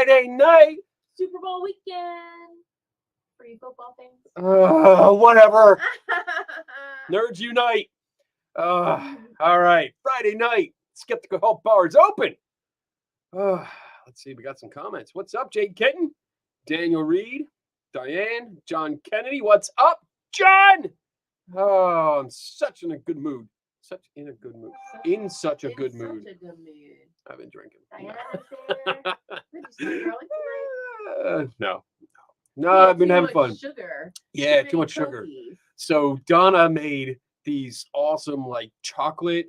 Friday night. Super Bowl weekend. For you football fans. Whatever. Nerds unite. All right. Friday night. Skeptical Health Bar is open. Let's see. We got some comments. What's up, Jade Kitten? Daniel Reed. Diane. John Kennedy. What's up, John? Oh, I'm such in a good mood. In such a good mood. I've been drinking. Diana's there. Did you start early tonight? No, I've been having fun. Sugar. Yeah, too much sugar. So Donna made these awesome chocolate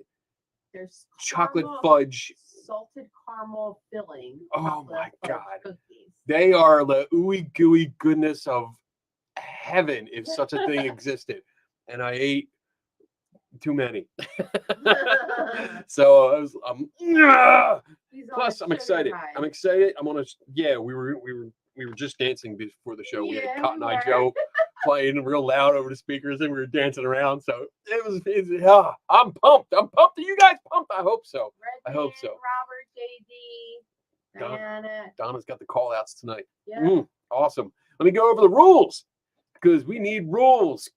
fudge, salted caramel filling. Oh my God. Cookies. They are the ooey gooey goodness of heaven, if such a thing existed. And I ate too many. So plus I'm excited. High. I'm excited. I'm on a we were just dancing before the show. We had Cotton Eye Joe playing real loud over the speakers and we were dancing around. So I'm pumped. I'm pumped. Are you guys pumped? I hope so. I hope so. Robert, JD, Diana. Donna's got the call outs tonight. Yeah. Awesome. Let me go over the rules because we need rules.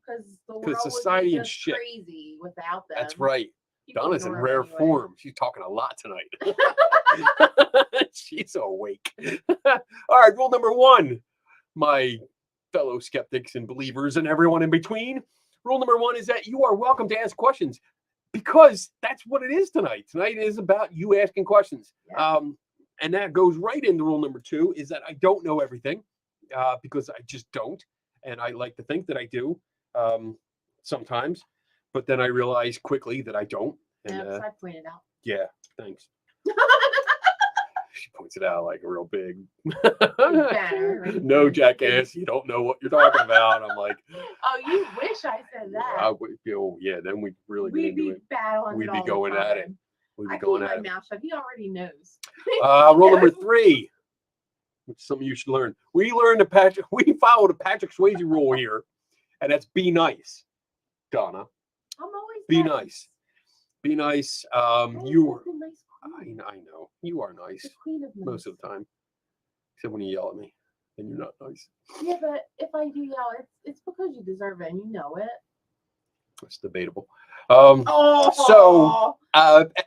Because the world society would be and just shit. Crazy without them. That's right. Donna's in rare form. She's talking a lot tonight. She's awake. All right, rule number 1, my fellow skeptics and believers and everyone in between. Rule number 1 is that you are welcome to ask questions because that's what it is tonight. Tonight is about you asking questions. Yeah. And that goes right into rule number 2 is that I don't know everything because I just don't. And I like to think that I do sometimes. But then I realize quickly that I don't. And, I pointed out. Yeah, thanks. She points it out like a real big. No, jackass, you don't know what you're talking about. I'm like, oh, you wish I said that. Then we'd really we'd be battling. We'd be going at it. We'd be going at it. I keep my mouth shut. He already knows. Rule number 3, which is something you should learn. We follow the Patrick Swayze rule here, and that's be nice, Donna. I'm always be nice. Be nice. I know you are nice most of the time, except when you yell at me, then you're not nice. Yeah, but if I do yell, it's because you deserve it, and you know it. It's debatable.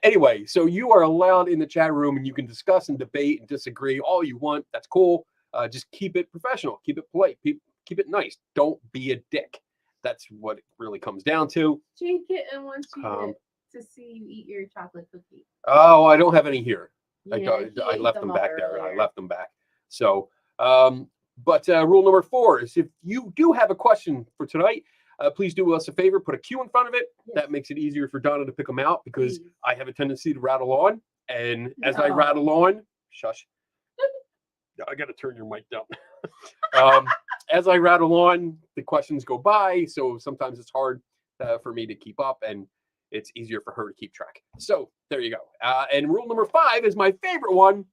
Anyway, so you are allowed in the chat room, and you can discuss and debate and disagree all you want. That's cool. Just keep it professional. Keep it polite. Keep it nice. Don't be a dick. That's what it really comes down to. Jade Kitten wants you to see you eat your chocolate cookie. Oh, I don't have any here. Yeah, I left them back there. I left them back. So, but rule number 4 is if you do have a question for tonight, please do us a favor. Put a Q in front of it. Yes. That makes it easier for Donna to pick them out because I have a tendency to rattle on. And as I rattle on, shush. I got to turn your mic down. As I rattle on, the questions go by. So sometimes it's hard for me to keep up and it's easier for her to keep track. So there you go. And rule number 5 is my favorite one.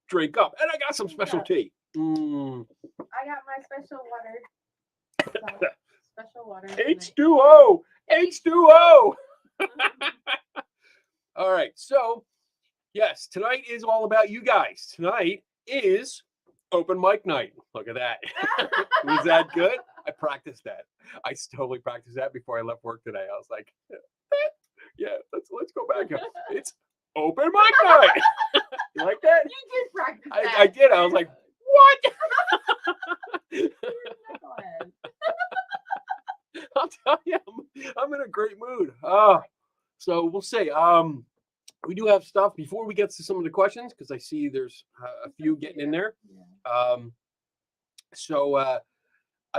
Drink up. And I got some special tea. I got my special water. Special water. H2O. H2O. All right. So, yes, tonight is all about you guys. Tonight is open mic night. Look at that. Was that good? I practiced that. I totally practiced that before I left work today. I was like, yeah, let's go back. It's open mic night. You like that? You did practice that. I did. I was like, what? I'll tell you, I'm in a great mood. So we'll see. We do have stuff before we get to some of the questions because I see there's a few getting in there.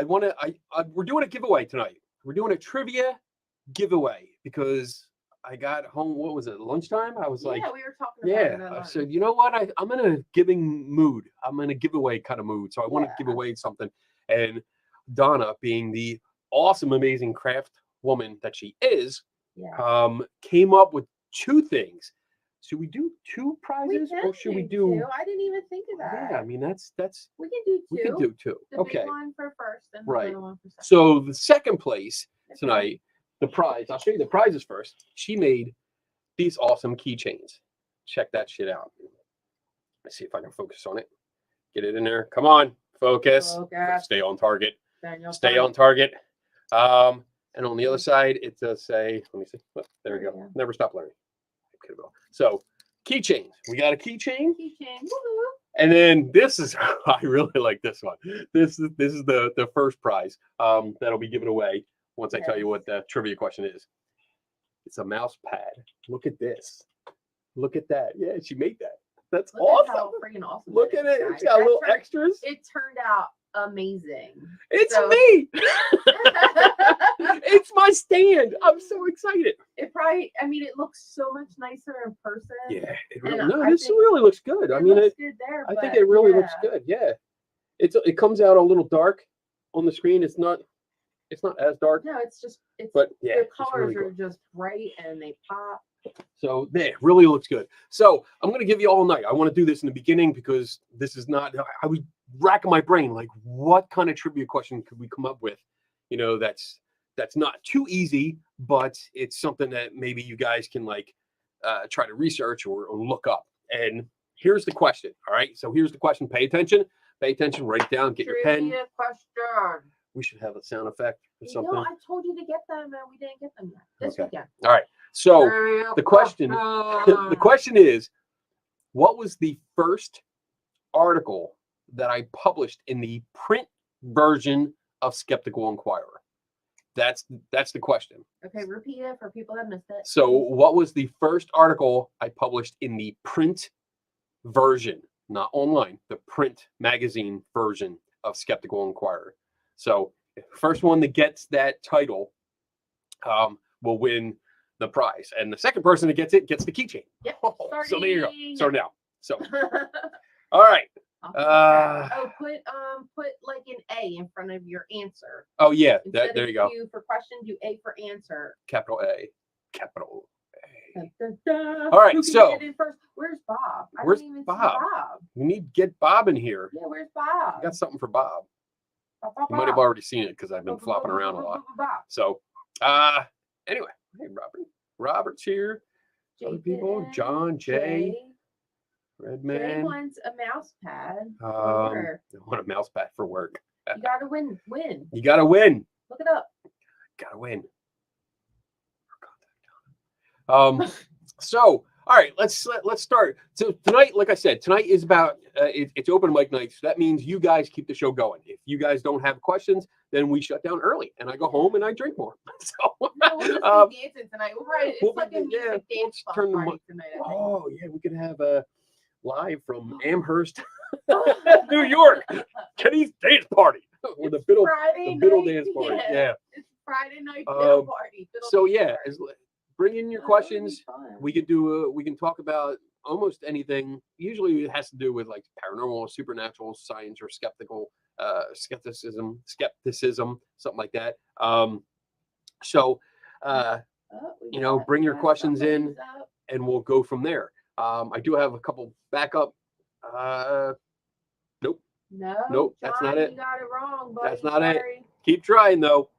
We're doing a giveaway tonight. We're doing a trivia giveaway because I got home. What was it? Lunchtime? I was like, we were talking about it. I said, you know what? I'm in a giving mood. I'm in a giveaway kind of mood. So I want to give away something. And Donna, being the awesome, amazing craft woman that she is, came up with 2 things. Should we do 2 prizes or should we do? 2. I didn't even think of that. Yeah, I mean that's. We can do 2. We can do 2. The big one for first, and the little one for second. So the second place tonight, the prize. I'll show you the prizes first. She made these awesome keychains. Check that shit out. Let's see if I can focus on it. Get it in there. Come on, focus. Focus. Stay on target. Daniel, Stay on target. And on the other side, it does say, let me see. Oh, there we go. Yeah. Never stop learning. Okay, well, so keychains. We got a keychain. Keychain. Woo-hoo. And then this is, I really like this one. This is the first prize that'll be given away once I tell you what the trivia question is. It's a mouse pad. Look at this. Look at that. Yeah, she made that. That's Look awesome. at how freaking awesome. Look that at is, it. guys. It's got That little turned- extras. It turned out amazing. It's So- me. It's my stand. I'm so excited. It probably, I mean, it looks so much nicer in person. Yeah, And no, I this think really looks good. I mean, looks good there. I think but it really looks yeah. good. Yeah, it comes out a little dark on the screen. It's not as dark, No, it's just, it's, but yeah, the it's colors really are cool. just bright and they pop. So yeah, it really looks good. So I'm gonna give you all night. I want to do this in the beginning because this is not. I was racking my brain like, what kind of trivia question could we come up with? You know, that's not too easy, but it's something that maybe you guys can like try to research or look up. And here's the question. All right. So here's the question. Pay attention. Pay attention. Write it down. Get your pen. Trivia question. We should have a sound effect or You something. know, I told you to get them and we didn't get them yet. This Okay. weekend. All right. So Trivia the question, the question is, what was the first article that I published in the print version of Skeptical Inquirer? That's the question. Okay, repeat it for people that missed it. So what was the first article I published in the print version, not online, the print magazine version of Skeptical Inquirer? So the first one that gets that title will win the prize. And the second person that gets it gets the keychain. Yep. So there you go. Starting. So now. So all right. Put like an A in front of your answer. Oh yeah, Instead there of you go. Q for question, do A for answer. Capital A. Capital A. Dun, dun, dun. All right, Who can so- get in first? Where's Bob? I Where's didn't even see Bob? Bob. We need to get Bob in here. Yeah, where's Bob? I got something for Bob. Bob, Bob, You might have Bob. already seen it because I've been Bob, flopping Bob, around a Bob, lot. Bob, Bob. So anyway, hey Robert. Robert's here. Other people, Jason, John, Jay, Jay Redman. wants a mouse pad. for work. I want a mouse pad for work. You gotta win. You gotta win. Look it up. Gotta win. So all right, let's start. So tonight, like I said, tonight is about it's open mic night. So that means you guys keep the show going. If you guys don't have questions, then we shut down early and I go home and I drink more. So No, we'll just be dancing tonight. We'll probably, it's we'll be- like a music yeah, dance let's club turn the party tonight. I think. oh yeah, we could have a live from Amherst, New York, Kenny's dance party or the Biddle Friday Biddle night, dance party. yeah. Yeah. It's Friday night fiddle party. Fiddle So dance yeah, party. bring in your Oh, that'll be questions. fun. We could do we can talk about almost anything. Usually it has to do with like paranormal, supernatural, science, or skepticism, something like that. So Oh, we you know, got- bring we your got questions in. somebody's up. and we'll go from there. I do have a couple backup. No, Nope, that's not Johnny, it. You got it wrong, buddy. That's not it. Sorry. Keep trying though.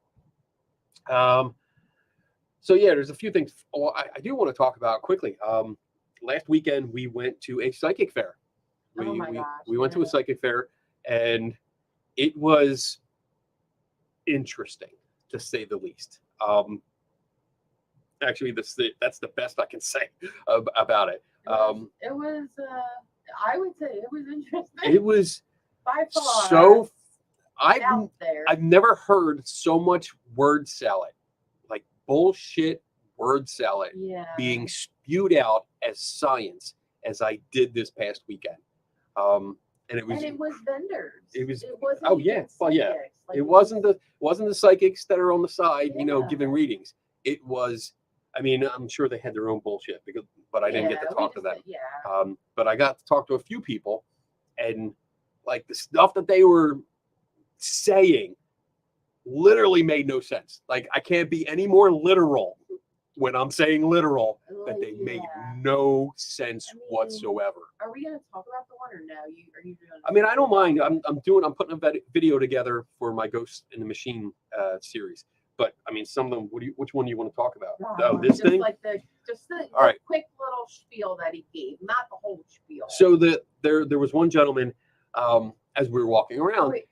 So yeah, there's a few things. Well, I do want to talk about quickly. Last weekend we went to a psychic fair. We, Oh my we, gosh, we went to a yeah. psychic fair, and it was interesting to say the least. Actually, that's the best I can say about it. It was I would say it was interesting. It was by far so. I've out there. I've never heard so much word salad, like bullshit word salad, yeah. being spewed out as science as I did this past weekend. And it was vendors. it was- It wasn't oh, even yeah. Well, yeah. psychics. Like, it wasn't the psychics that are on the side, you know, Yeah. giving readings. It was, I mean, I'm sure they had their own bullshit but I didn't get to we talk to just- them. Yeah. But I got to talk to a few people, and like the stuff that they were saying literally made no sense. Like I can't be any more literal when I'm saying literal that they make Yeah. no sense I mean, whatsoever. Are we gonna talk about the one or no? Are you doing? I mean, I don't mind. I'm putting a video together for my Ghost in the Machine series. But I mean, some of them. Which one do you want to talk about? Oh, this Just thing. like the Just the All right. quick little spiel that he gave, not the whole spiel. So there was one gentleman as we were walking Oh, around. wait,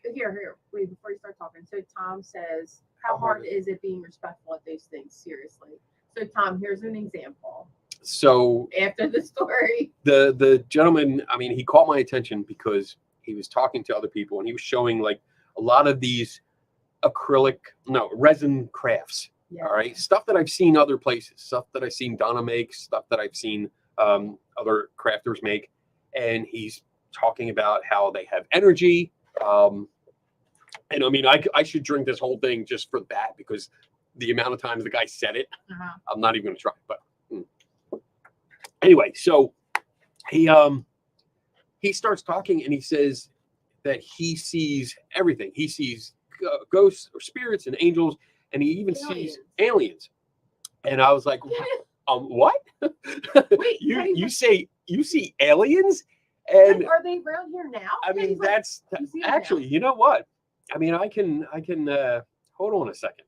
wait, before you start talking. So Tom says, how hard is it being respectful at those things? Seriously. So Tom, here's an example. So After the story. the gentleman, I mean, he caught my attention because he was talking to other people and he was showing like a lot of these resin crafts. Yeah. All right. Stuff that I've seen other places, stuff that I've seen Donna make, stuff that I've seen other crafters make. And he's talking about how they have energy. And I mean, I should drink this whole thing just for that because the amount of times the guy said it, I'm not even going to try. But anyway, so he starts talking and he says that he sees everything. He sees ghosts or spirits and angels, and he even sees aliens. And I was like, what? Wait, you see aliens? And are they around here now? I mean, that's you see them actually, now. you know what? I mean, I can hold on a second.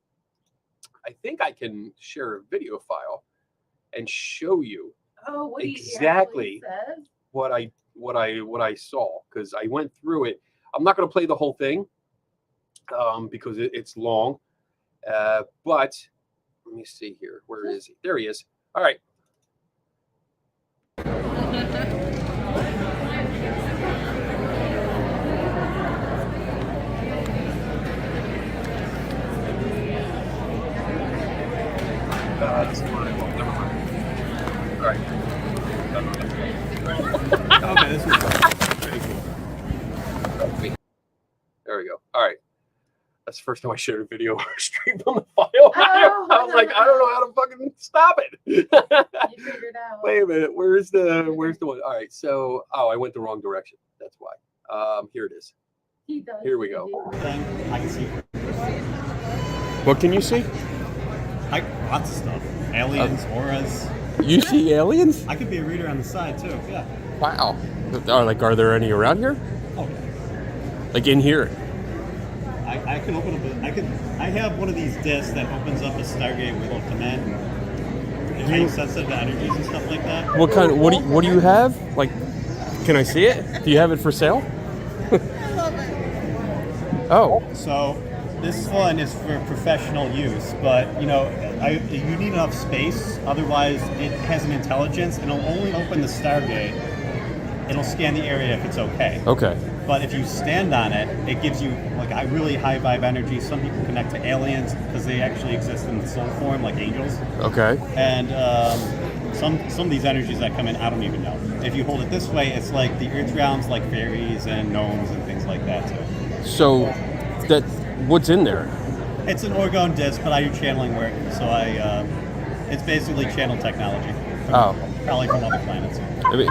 I think I can share a video file and show you what he exactly actually says? what I saw, because I went through it. I'm not going to play the whole thing because it's long. But let me see here. Where is he? There he is. All right. This is what I want. Never mind. All right. Okay, this was pretty cool. There we go. All right. That's the first time I shared a video or streamed on the file. Oh, I was like, I don't know how to fucking stop it. You figured out. Wait a minute. Where's the one? All right. So, I went the wrong direction. That's why. Here it is. He does. Here we go. Thing I can see What can you see? lots of stuff. Aliens, auras. You see aliens? I could be a reader on the side too. Yeah. Wow. Are there any around here? Oh yeah. Like in here? I can open up. I have one of these discs that opens up a Stargate with command. It's very sensitive to energies and stuff like that. What kind? What do you have? Like, can I see it? Do you have it for sale? Oh. So this one is for professional use, but you need enough space. Otherwise, it has an intelligence, and it'll only open the Stargate. It'll scan the area if it's okay. Okay. But if you stand on it, it gives you like a really high vibe energy. Some people connect to aliens because they actually exist in soul form, like angels. Okay. And some of these energies that come in, I don't even know. If you hold it this way, it's like the earth realms, like fairies and gnomes and things like that too. So, what's in there? It's an orgone disc, but I do channeling work, so it's basically channel technology. Probably from other planets. I mean,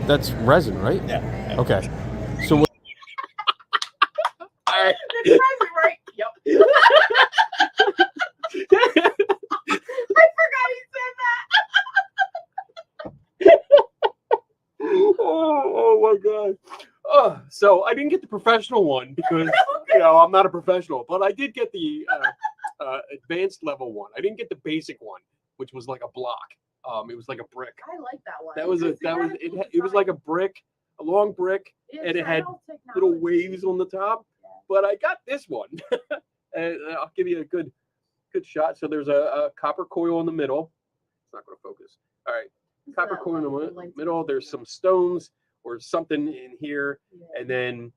that's resin, right? Yeah. Okay. So what? That's right. Yep. I forgot he said that. Oh my god. So I didn't get the professional one because I'm not a professional, but I did get the advanced level one. I didn't get the basic one, which was like a block. It was like a brick. I like that one. It was like a brick, a long brick, and it had little waves on the top. But I got this one, and I'll give you a good shot. So there's a copper coil in the middle. It's not going to focus. All right, copper coil in the middle. There's some stones or something in here, and then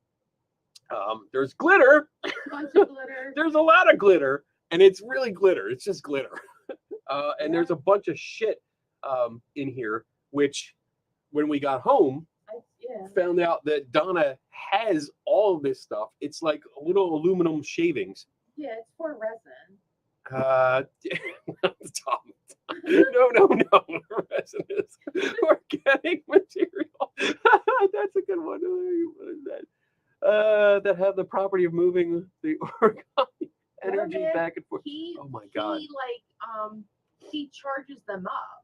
there's glitter. Bunch of glitter. There's a lot of glitter, and it's really glitter. It's just glitter. And there's a bunch of shit in here, which when we got home, found out that Donna has all of this stuff. It's like little aluminum shavings. Yeah, it's for resin. Tom. No. Resin is organic material. That's a good one. What is that? That have the property of moving the organic energy back and forth. Oh my god. He charges them up.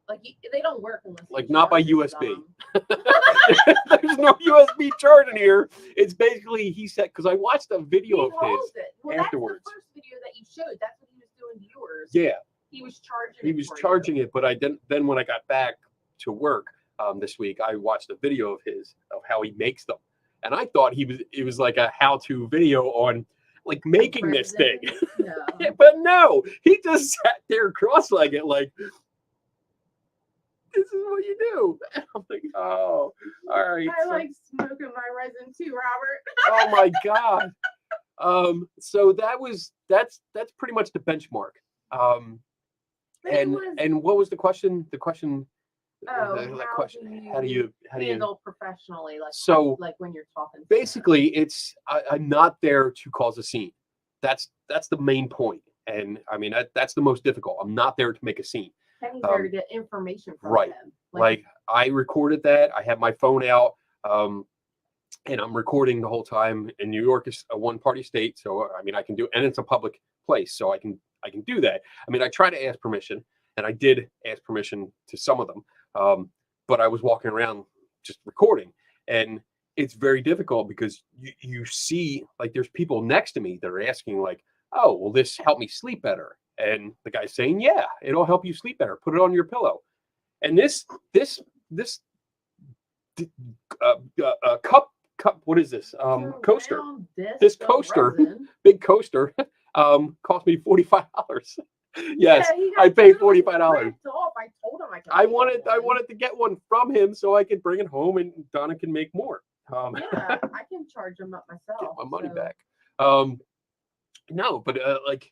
Like they don't work unless not by USB. There's no USB charge in here. It's basically he said because I watched a video of his Well, afterwards. that's the first video that you showed. That's what he was doing to yours. Yeah. He was charging. He was charging it, but I didn't. Then when I got back to work this week, I watched a video of his of how he makes them, and I thought it was like a how-to video on like making this thing. No. But no, he just sat there cross-legged, like, this is what you do. And I'm like, oh, all right. I like smoking my resin too, Robert. Oh my god. So that's pretty much the benchmark. But it And was- and what was the question? The question. Oh, the how question. How do you handle professionally, like So, like when you're talking? to basically I'm not there to cause a scene. That's the main point. And I mean that's the most difficult. I'm not there to make a scene. them. Penny's there to get information from right. them. Like I recorded that. I have my phone out, and I'm recording the whole time. And New York is a one-party state, so I mean I can do, and it's a public place, so I can do that. I mean I try to ask permission, and I did ask permission to some of them, but I was walking around just recording, and it's very difficult because you see like there's people next to me that are asking like, oh, will this help me sleep better? And the guy's saying, yeah, it'll help you sleep better. Put it on your pillow. And this cup, what is this? Coaster. Round This disc of coaster, resin. big coaster, cost me $45. Yes, Yeah, he got I paid totally $45. ripped off. I told him I could. I make him wanted one. to get one from him so I could bring it home and Donna can make more. Yeah, I can charge him up myself. Get my money so- back. No, but like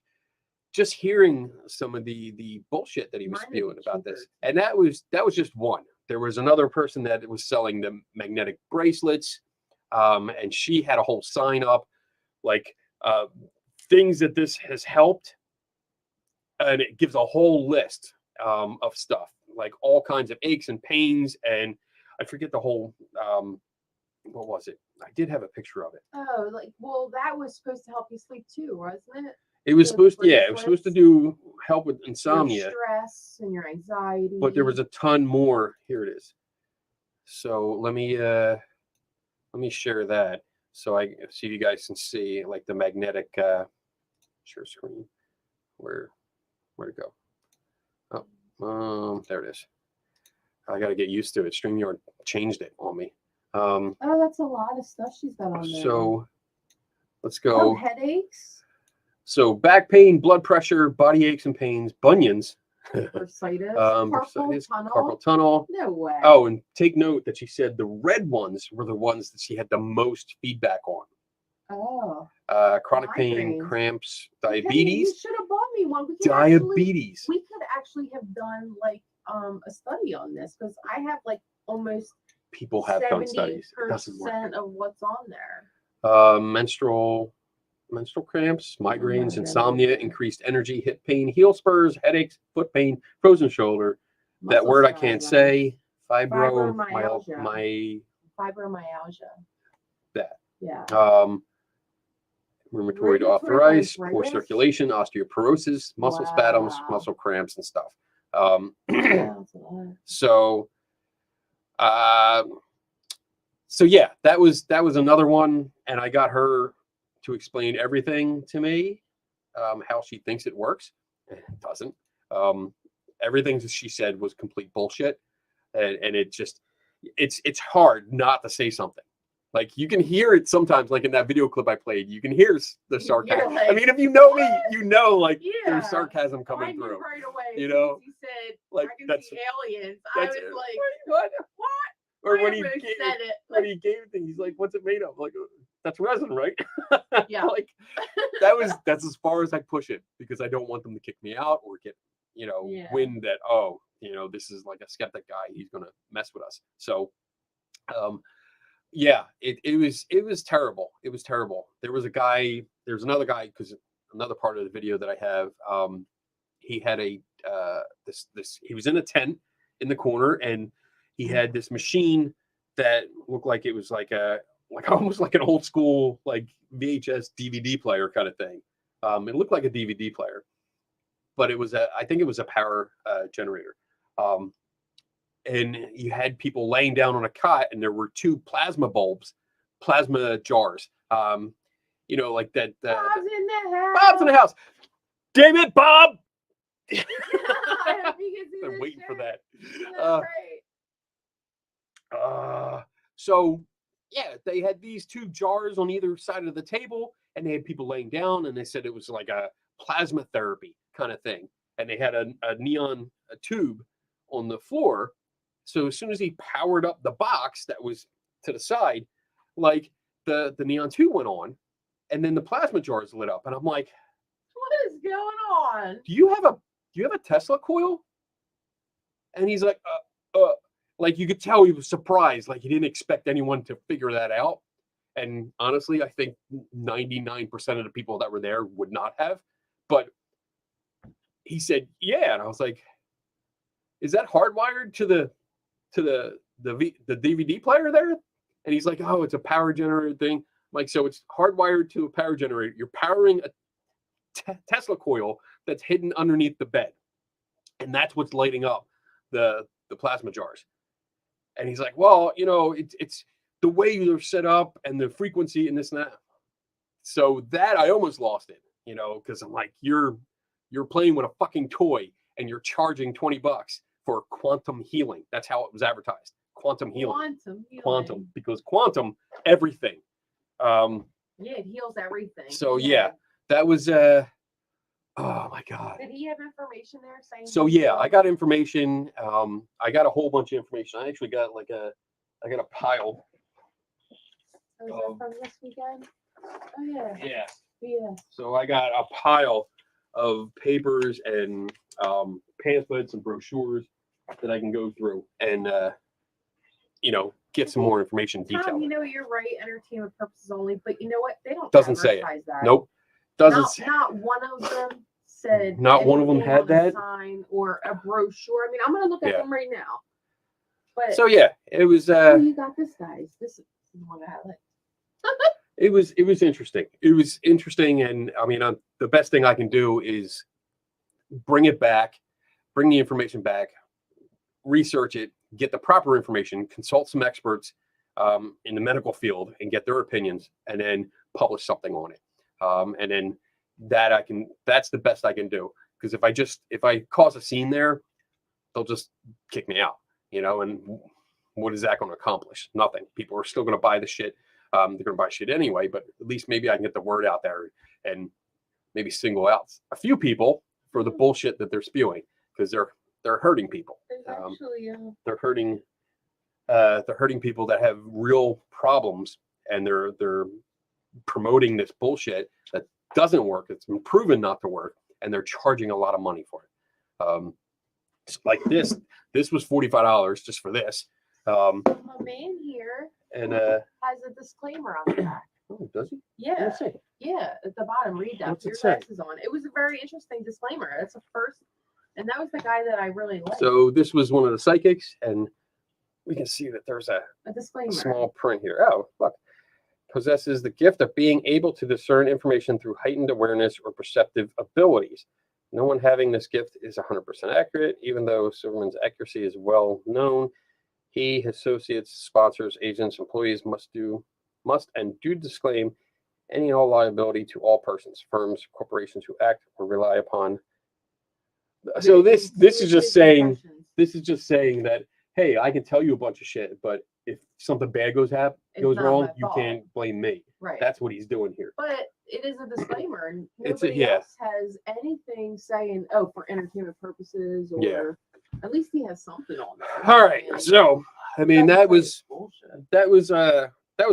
just hearing some of the bullshit that he was Mine is spewing about this, cheaper. and that was just one. There was another person that was selling the magnetic bracelets, and she had a whole sign up, like things that this has helped, and it gives a whole list of stuff, like all kinds of aches and pains, and I forget the whole. What was it? I did have a picture of it. Oh, like, well, that was supposed to help you sleep too, wasn't it? It was The supposed to, yeah, it was supposed to bracelets? do help with Your insomnia, stress and your anxiety. but there was a ton more. Here it is. So let me share that so I see you guys can see like the magnetic share screen. Where'd it go? Oh, there it is. I got to get used to it. StreamYard changed it on me. Oh, that's a lot of stuff she's got on there. So let's oh, go. headaches, So back pain, blood pressure, body aches and pains, bunions, bursitis, bursitis, carpal tunnel. carpal tunnel. No way. Oh, and take note that she said the red ones were the ones that she had the most feedback on. Oh. Chronic pain, Migraines. cramps, Penny, diabetes, you should have bought me one. diabetes. We could actually have done like a study on this because I have like almost People have done studies. It doesn't work. 70% of what's on there. Menstrual cramps, migraines, goodness. insomnia, increased energy, hip pain, heel spurs, headaches, foot pain, frozen shoulder. That Muscle word I can't spasms, say. Fibromyalgia. My Fibromyalgia. That. Yeah. Rheumatoid Rheumatoid arthritis, poor arthritis. circulation, osteoporosis, muscle spasms, Wow. muscle cramps, and stuff. Yeah, that's a lot. So yeah, that was another one, and I got her to explain everything to me, how she thinks it works. It doesn't. Everything that she said was complete bullshit, and it's hard not to say something. Like you can hear it sometimes, like in that video clip I played, you can hear the sarcasm. like, I mean, if you know me, you know, like Yeah. there's sarcasm I coming knew through. right away. you as know, soon as he said, like, I can that's- see aliens. I was That's it. like, What? what? Or I when he almost gave said it. when he gave it, he's like, "What's it made of?" Like, that's resin, right? Yeah. Like that's as far as I push it because I don't want them to kick me out or get Yeah. wind that this is like a skeptic guy. He's gonna mess with us. So, yeah, it was terrible. It was terrible. There's another guy because another part of the video that I have. He had he was in a tent in the corner and he had this machine that looked like it was like almost like an old school like VHS DVD player kind of thing. It looked like a DVD player, but I think it was a power generator. And you had people laying down on a cot and there were two plasma jars. Like that. Bob's in the house. Bob's in the house. Damn it, Bob! I hope you can see I'm this waiting for shirt. that. That's right. So yeah, they had these two jars on either side of the table, and they had people laying down, and they said it was like a plasma therapy kind of thing, and they had a neon tube on the floor. So as soon as he powered up the box that was to the side, like the neon tube went on, and then the plasma jars lit up, and I'm like, What is going on? do you have a Tesla coil? And he's like, like you could tell he was surprised, like he didn't expect anyone to figure that out. And honestly, I think 99% of the people that were there would not have. But he said, yeah. And I was like, is that hardwired to the DVD player there? And he's like, oh, it's a power generator thing. I'm like, so it's hardwired to a power generator. You're powering a Tesla coil that's hidden underneath the bed. And that's what's lighting up the plasma jars. And he's like, well, it's the way they're set up and the frequency and this and that. So that I almost lost it, because I'm like, you're playing with a fucking toy and you're charging $20 for quantum healing. That's how it was advertised. Quantum healing. Quantum, because quantum, everything. Yeah, it heals everything. So yeah, that was oh my God. Did he have information there saying? So yeah, I got information. I got a whole bunch of information. I actually got I got a pile. Was that from this weekend? Oh yeah. Yeah. Yeah. So I got a pile of papers and pamphlets and brochures that I can go through and get some more information detailed. Tom, you're right. Entertainment purposes only, but you know what? They don't Doesn't say it. advertise that. Nope. Doesn't say. Not one of them said. Not one of them anything had on a that? sign or a brochure. I mean, I'm gonna look at them right now. But So yeah, it was. oh, you got this, guys. This is the one I like. It was interesting. It was interesting, and I mean, the best thing I can do is bring the information back, research it, get the proper information, consult some experts in the medical field, and get their opinions, and then publish something on it. And then that's the best I can do. Because if I cause a scene there, they'll just kick me out, and what is that going to accomplish? Nothing. People are still going to buy the shit. They're going to buy shit anyway, but at least maybe I can get the word out there and maybe single out a few people for the bullshit that they're spewing, because they're hurting people. They're hurting people that have real problems, and they're promoting this bullshit that doesn't work. It's been proven not to work, and they're charging a lot of money for it. Like this was $45 just for this. My man here And has a disclaimer on the back. oh, does he? Yeah, Let's see. yeah, at the bottom. Read that. What's With it your say? glasses on. It was a very interesting disclaimer. That's the first, and that was the guy that I really liked. So this was one of the psychics, and we can see that there's a a disclaimer. small print here. Oh, look. Possesses the gift of being able to discern information through heightened awareness or perceptive abilities. No one having this gift is 100% accurate, even though Silverman's accuracy is well known. He, his associates, sponsors, agents, employees must and do disclaim any and all liability to all persons, firms, corporations who act or rely upon. So this is just saying that, hey, I can tell you a bunch of shit, but if something bad goes It's not wrong, my you fault. can't blame me. Right. That's what he's doing here. But it is a disclaimer, and It's a- nobody yeah. else has anything saying, "Oh, for entertainment purposes," or Yeah. at least he has something on there. All right, And so I mean that's that like was bullshit. that was a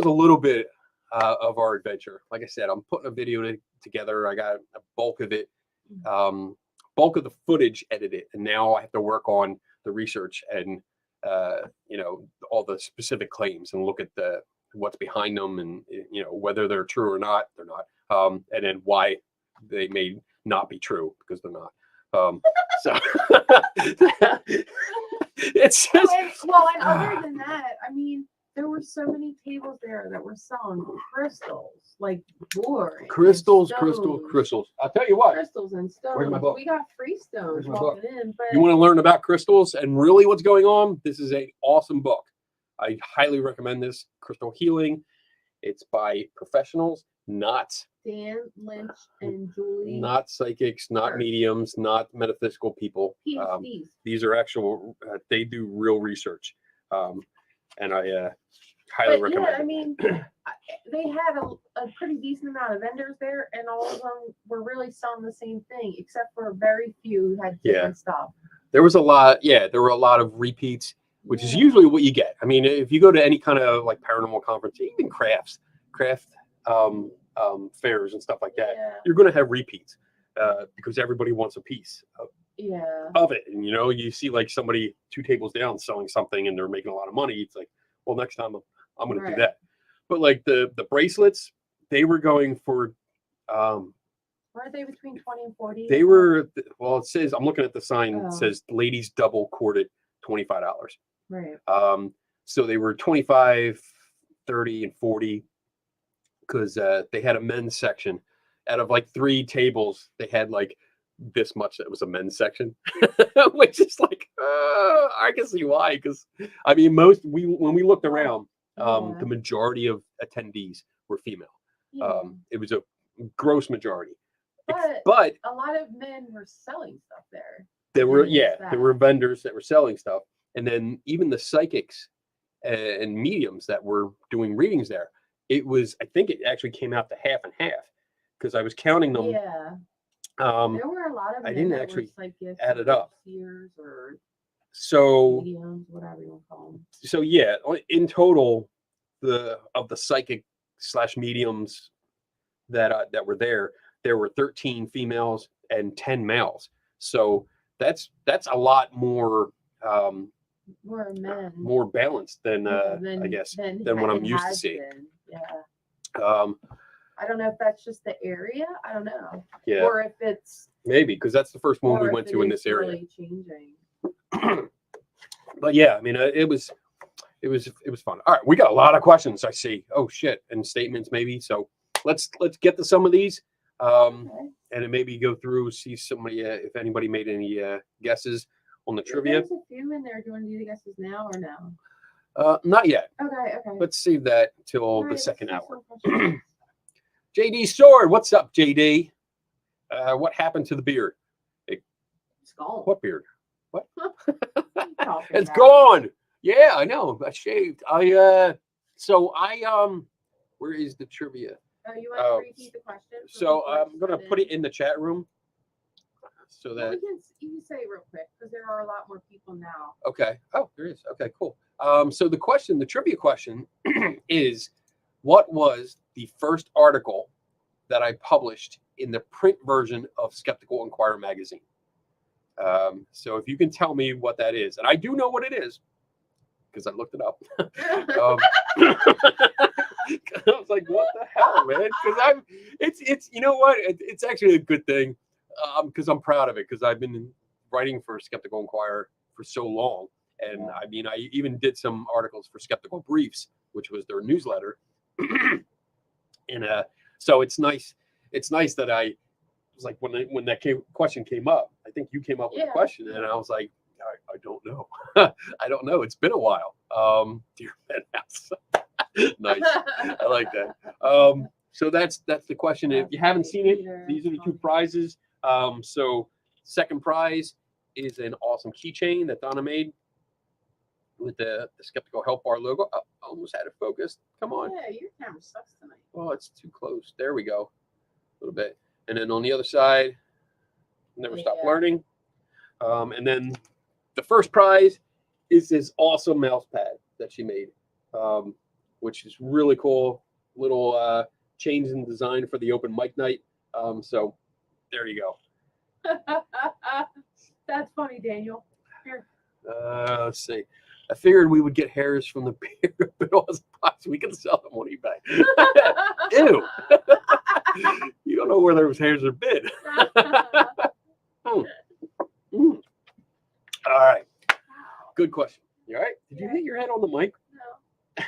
little bit of our adventure. Like I said, I'm putting a video together. I got a bulk of it, bulk of the footage edited, and now I have to work on the research and all the specific claims and look at what's behind them, and whether they're true or not. They're not, and then why they may not be true, because they're not. So it's just And other than that, I mean, there were so many tables there that were selling crystals, like boring. crystals. I'll tell you what. Crystals and stones. Where's my book? We got free stones Where's my book? walking in, but You want to learn about crystals and really what's going on? This is an awesome book. I highly recommend this. Crystal Healing. It's by professionals. not Dan Lynch and Julie. not psychics, not Sure. mediums, not metaphysical people. PhDs. These are actual. They do real research, and I highly But recommend. yeah, I mean, they had a pretty decent amount of vendors there, and all of them were really selling the same thing, except for very few who had Yeah. different stuff. There was a lot. Yeah, there were a lot of repeats, which is usually what you get. I mean, if you go to any kind of like paranormal conference, even craft fairs and stuff like that, Yeah. you're going to have repeats because everybody wants a piece Yeah. of it. And you see like somebody 2 tables down selling something and they're making a lot of money. It's like, well, next time I'm going to Right. do that. But like the bracelets, they were going for Weren't they between 20 and 40? they were, well, it says, I'm looking at the sign, Oh. it says ladies double corded $25. Right. So they were 25, 30, and 40 because they had a men's section. Out of like 3 tables, they had like this much that was a men's section, which is like, I can see why. Because I mean, when we looked around, Yeah. the majority of attendees were female. Yeah. It was a gross majority. But But a lot of men were selling stuff there. there were, Yeah, there were vendors that were selling stuff, and then even the psychics and mediums that were doing readings there. It was, I think, it actually came out to half and half because I was counting them. Yeah. Um, There were a lot of I men didn't that actually were psychics add it or up. seers or so mediums, whatever you want to call them. so yeah, in total, the psychic / mediums that were there were 13 females and 10 males. So that's a lot more More men. more balanced than yeah, I guess than than what it I'm used to has seeing. been. Yeah. Um, I don't know if that's just the area. I don't know. yeah, Or if it's maybe because that's the first one or we if went it to in is this area. really changing. But yeah, I mean, it was fun. All right, we got a lot of questions. I see. Oh shit, and statements maybe. So let's get to some of these, Okay. and then maybe go through see somebody if anybody made any guesses on the trivia. There's a few in there. Do you want to do the guesses now or no? Not yet. Okay. Okay. Let's save that till All the right, let's second do hour. some questions. JD Sword, what's up, JD? What happened to the beard? It's gone. What beard? What are you talking It's about? gone. Yeah, I know. I shaved. Where is the trivia? Oh, you want Oh, to repeat the question? for So people that I'm gonna just put got it in the chat room so Well, that you can say it real quick because there are a lot more people now. okay. Oh, there is. Okay, cool. So the trivia question is, what was the first article that I published in the print version of Skeptical Inquirer magazine? So if you can tell me what that is, and I do know what it is because I looked it up. I was like, what the hell, man? Because it's you know what? It's actually a good thing because I'm proud of it because I've been writing for Skeptical Inquirer for so long. And I mean, I even did some articles for Skeptical Briefs, which was their newsletter. And so it's nice. It's nice that I was like, when that question came up, I think you came up with the Yeah. question, and I was like, I don't know. I don't know. It's been a while. Dear Penthouse. Nice. I like that. So that's the question. If you haven't seen it, these are the 2 prizes. So second prize is an awesome keychain that Donna made with the Skeptical Help Bar logo. Oh, almost had it focused. Come on. Yeah, your camera sucks tonight. Oh, it's too close. There we go. A little bit. And then on the other side, Never Stop Yeah. Learning. And then the first prize is this awesome mouse pad that she made, which is really cool. Little change in design for the open mic night. So there you go. That's funny, Daniel. Here. Let's see. I figured we would get hairs from the beard, but it wasn't possible. We can sell them on eBay. Ew. You don't know where those hairs have been. Mm. All right. Good question. You all right? Did you hit your head on the mic? No.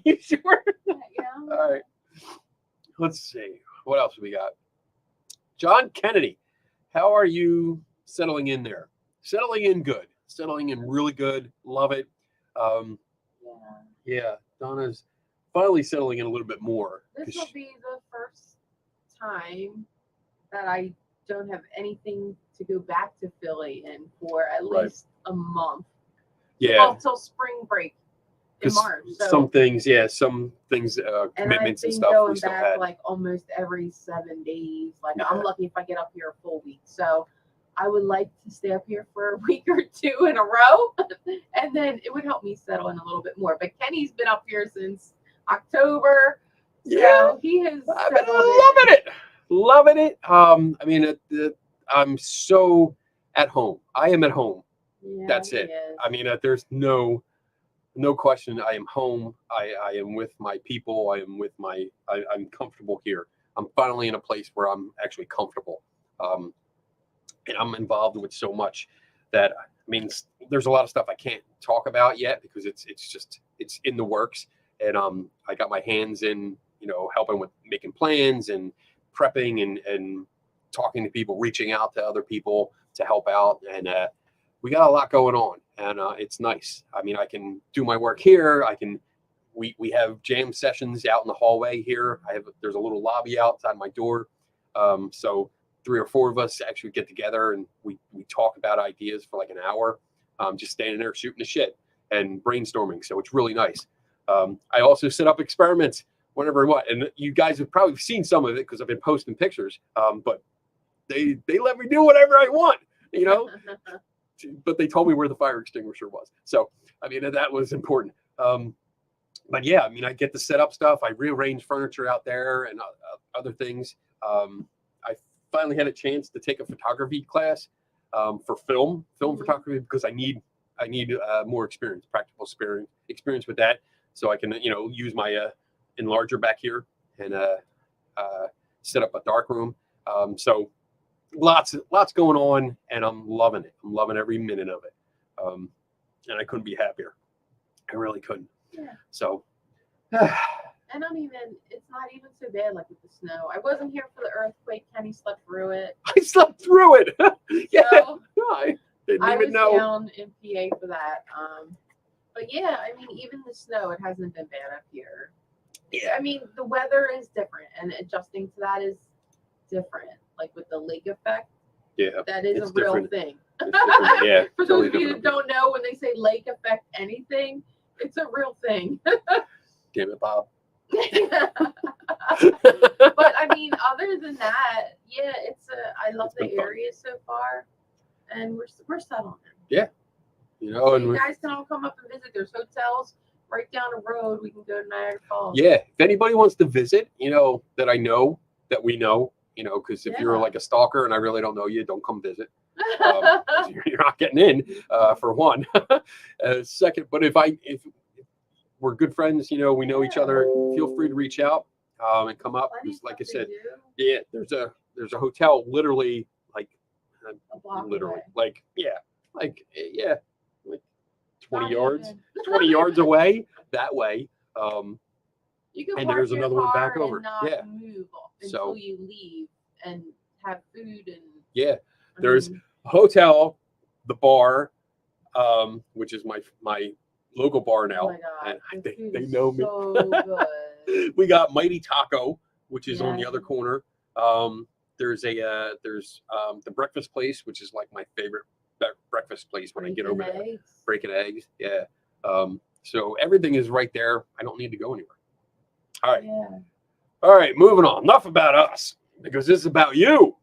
You sure? Yeah. All right. Let's see. What else we got? John Kennedy. How are you settling in there? Settling in good. Settling in really good. Love it. Yeah. Yeah. Donna's finally settling in a little bit more. This 'Cause will be the first time that I don't have anything to go back to Philly in for at Right. least a month. yeah, Well, till spring break in 'cause March. So, some things, and I've commitments and been stuff we going still back had. like almost every 7 days. Like I'm Yeah. lucky if I get up here a full week. So I would like to stay up here for a week or two in a row, and then it would help me settle in a little bit more. But Kenny's been up here since October, Yeah. so he has I've been settled in. loving it. Loving it. I mean, I'm so at home. I am at home. Yeah, That's he it. is. I mean, there's no question. I am home. I am with my people. I'm comfortable here. I'm finally in a place where I'm actually comfortable. And I'm involved with so much that, I mean, there's a lot of stuff I can't talk about yet because it's in the works. And I got my hands in, helping with making plans and prepping and talking to people, reaching out to other people to help out. And we got a lot going on, and it's nice. I mean, I can do my work here. We have jam sessions out in the hallway here. There's a little lobby outside my door. So 3 or 4 of us actually get together and we talk about ideas for like an hour, just standing there shooting the shit and brainstorming. So it's really nice. I also set up experiments whenever and what, and you guys have probably seen some of it because I've been posting pictures. But they let me do whatever I want, but they told me where the fire extinguisher was. So, I mean, that was important. But yeah, I mean, I get to set up stuff. I rearrange furniture out there and other things. I finally had a chance to take a photography class for film photography because I need more experience, practical experience with that, so I can use my enlarger back here and set up a dark room. So lots going on, and I'm loving it. I'm loving every minute of it, and I couldn't be happier. I really couldn't. Yeah. So. And it's not even so bad like with the snow. I wasn't here for the earthquake. Kenny slept through it. I slept through it. Yeah, So I didn't I even was know. down in PA for that. But yeah, I mean, even the snow, it hasn't been bad up here. Yeah. I mean, the weather is different, and adjusting to that is different. Like with the lake effect, Yeah, that is it's a real different. thing. It's different. Yeah, For totally those of you different. that don't know, when they say lake effect anything, it's a real thing. Damn it, Bob. But I mean, other than that, yeah, I love It's the been fun. area so far, and we're settling in. And You guys can all come up and visit. There's hotels right down the road. We can go to Niagara Falls. yeah, if anybody wants to visit, that we know, because if you're Yeah. like a stalker and I really don't know you, don't come visit. 'Cause you're not getting in, for one. Second, but if we're good friends, we know each other, feel free to reach out and come up. Plenty of 'Cause like I stuff said, to do. yeah, there's a hotel literally like A block literally away. like 20 Not yards even. 20 yards away that way. You can and park there's your another one back car over. and not Yeah. move So- until you leave and have food and. Yeah, I There's- mean, hotel, the bar, which is my local bar now, oh my God, and the they food they is know me. So good. We got Mighty Taco, which is on the Yeah. other corner. There's the breakfast place, which is like my favorite breakfast place when I get over there. Eggs. Breaking eggs, yeah. So everything is right there. I don't need to go anywhere. All right, Yeah. all right. Moving on. Enough about us, because this is about you.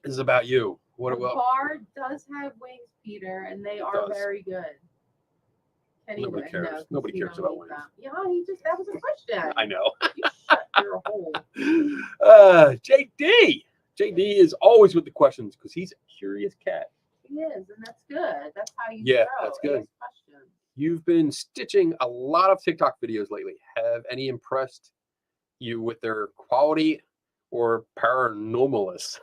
This is about you. What The about? bar does have wings, Peter, and they are does. very good. Kenny Nobody would cares. know 'cause Nobody he cares don't about eat wings. them. Yeah, that was a question. I know. You shut your hole. JD is always with the questions because he's a curious cat. He is, and that's good. That's how you Yeah, grow. that's good. Ask questions. You've been stitching a lot of TikTok videos lately. Have any impressed you with their quality or paranormalness?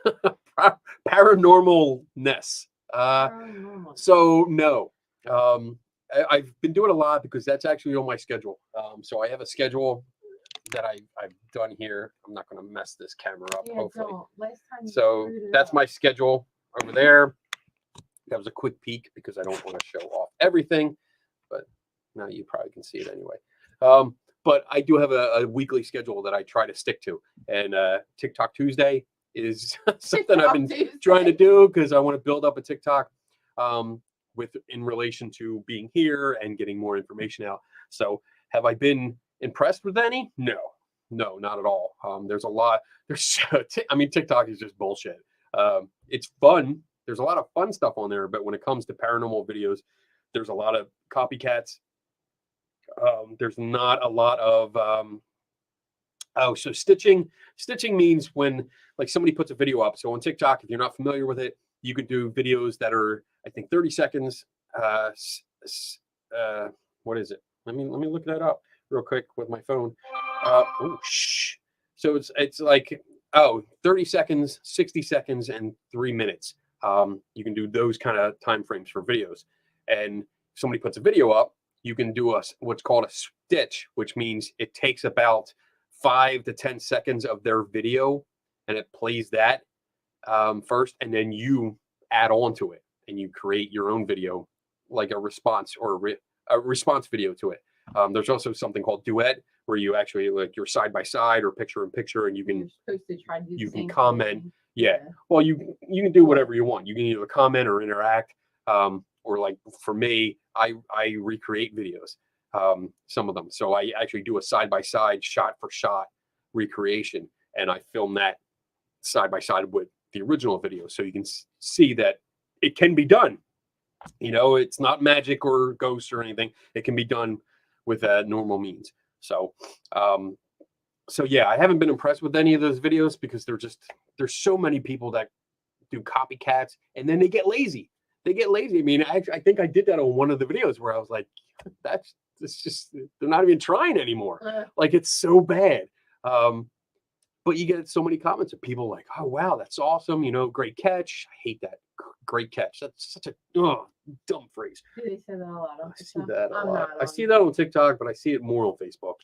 Paranormalness. Paranormal. So no. I've been doing a lot because that's actually on my schedule. So I have a schedule that I've done here. I'm not going to mess this camera up, Yeah, hopefully. don't. Last time you So screwed it that's up. my schedule over there. That was a quick peek because I don't want to show off everything, but now you probably can see it anyway. but I do have a weekly schedule that I try to stick to. And TikTok Tuesday is something I've been trying to do because I want to build up a TikTok with in relation to being here and getting more information out. So have I been impressed with any? No, not at all. There's a lot. I mean, TikTok is just bullshit. It's fun. There's a lot of fun stuff on there, but when it comes to paranormal videos, there's a lot of copycats. There's not a lot of so stitching means when like somebody puts a video up. So on TikTok, if you're not familiar with it, you can do videos that are, I think, 30 seconds. What is it? Let me look that up real quick with my phone. So it's like 30 seconds, 60 seconds, and 3 minutes. You can do those kind of time frames for videos. And if somebody puts a video up, you can do what's called a stitch, which means it takes about 5 to 10 seconds of their video and it plays that first, and then you add on to it and you create your own video, like a response or a response video to it. There's also something called Duet, where you actually like you're side by side or picture in picture, and you can comment. Yeah. Well, you can do whatever you want. You can either comment or interact, or like for me, I recreate videos, some of them. So I actually do a side by side, shot for shot recreation, and I film that side by side with the original video, so you can see that it can be done. You know, it's not magic or ghosts or anything. It can be done with normal means. So, so yeah, I haven't been impressed with any of those videos because there's so many people that do copycats, and then they get lazy. I mean, I think I did that on one of the videos where I was like, it's just, they're not even trying anymore. Like, it's so bad. But you get so many comments of people like, oh, wow, that's awesome. You know, great catch. I hate that. Great catch. That's such a dumb phrase. Do they say that a lot on TikTok? I see that a lot. I see that on TikTok, but I see it more on Facebook.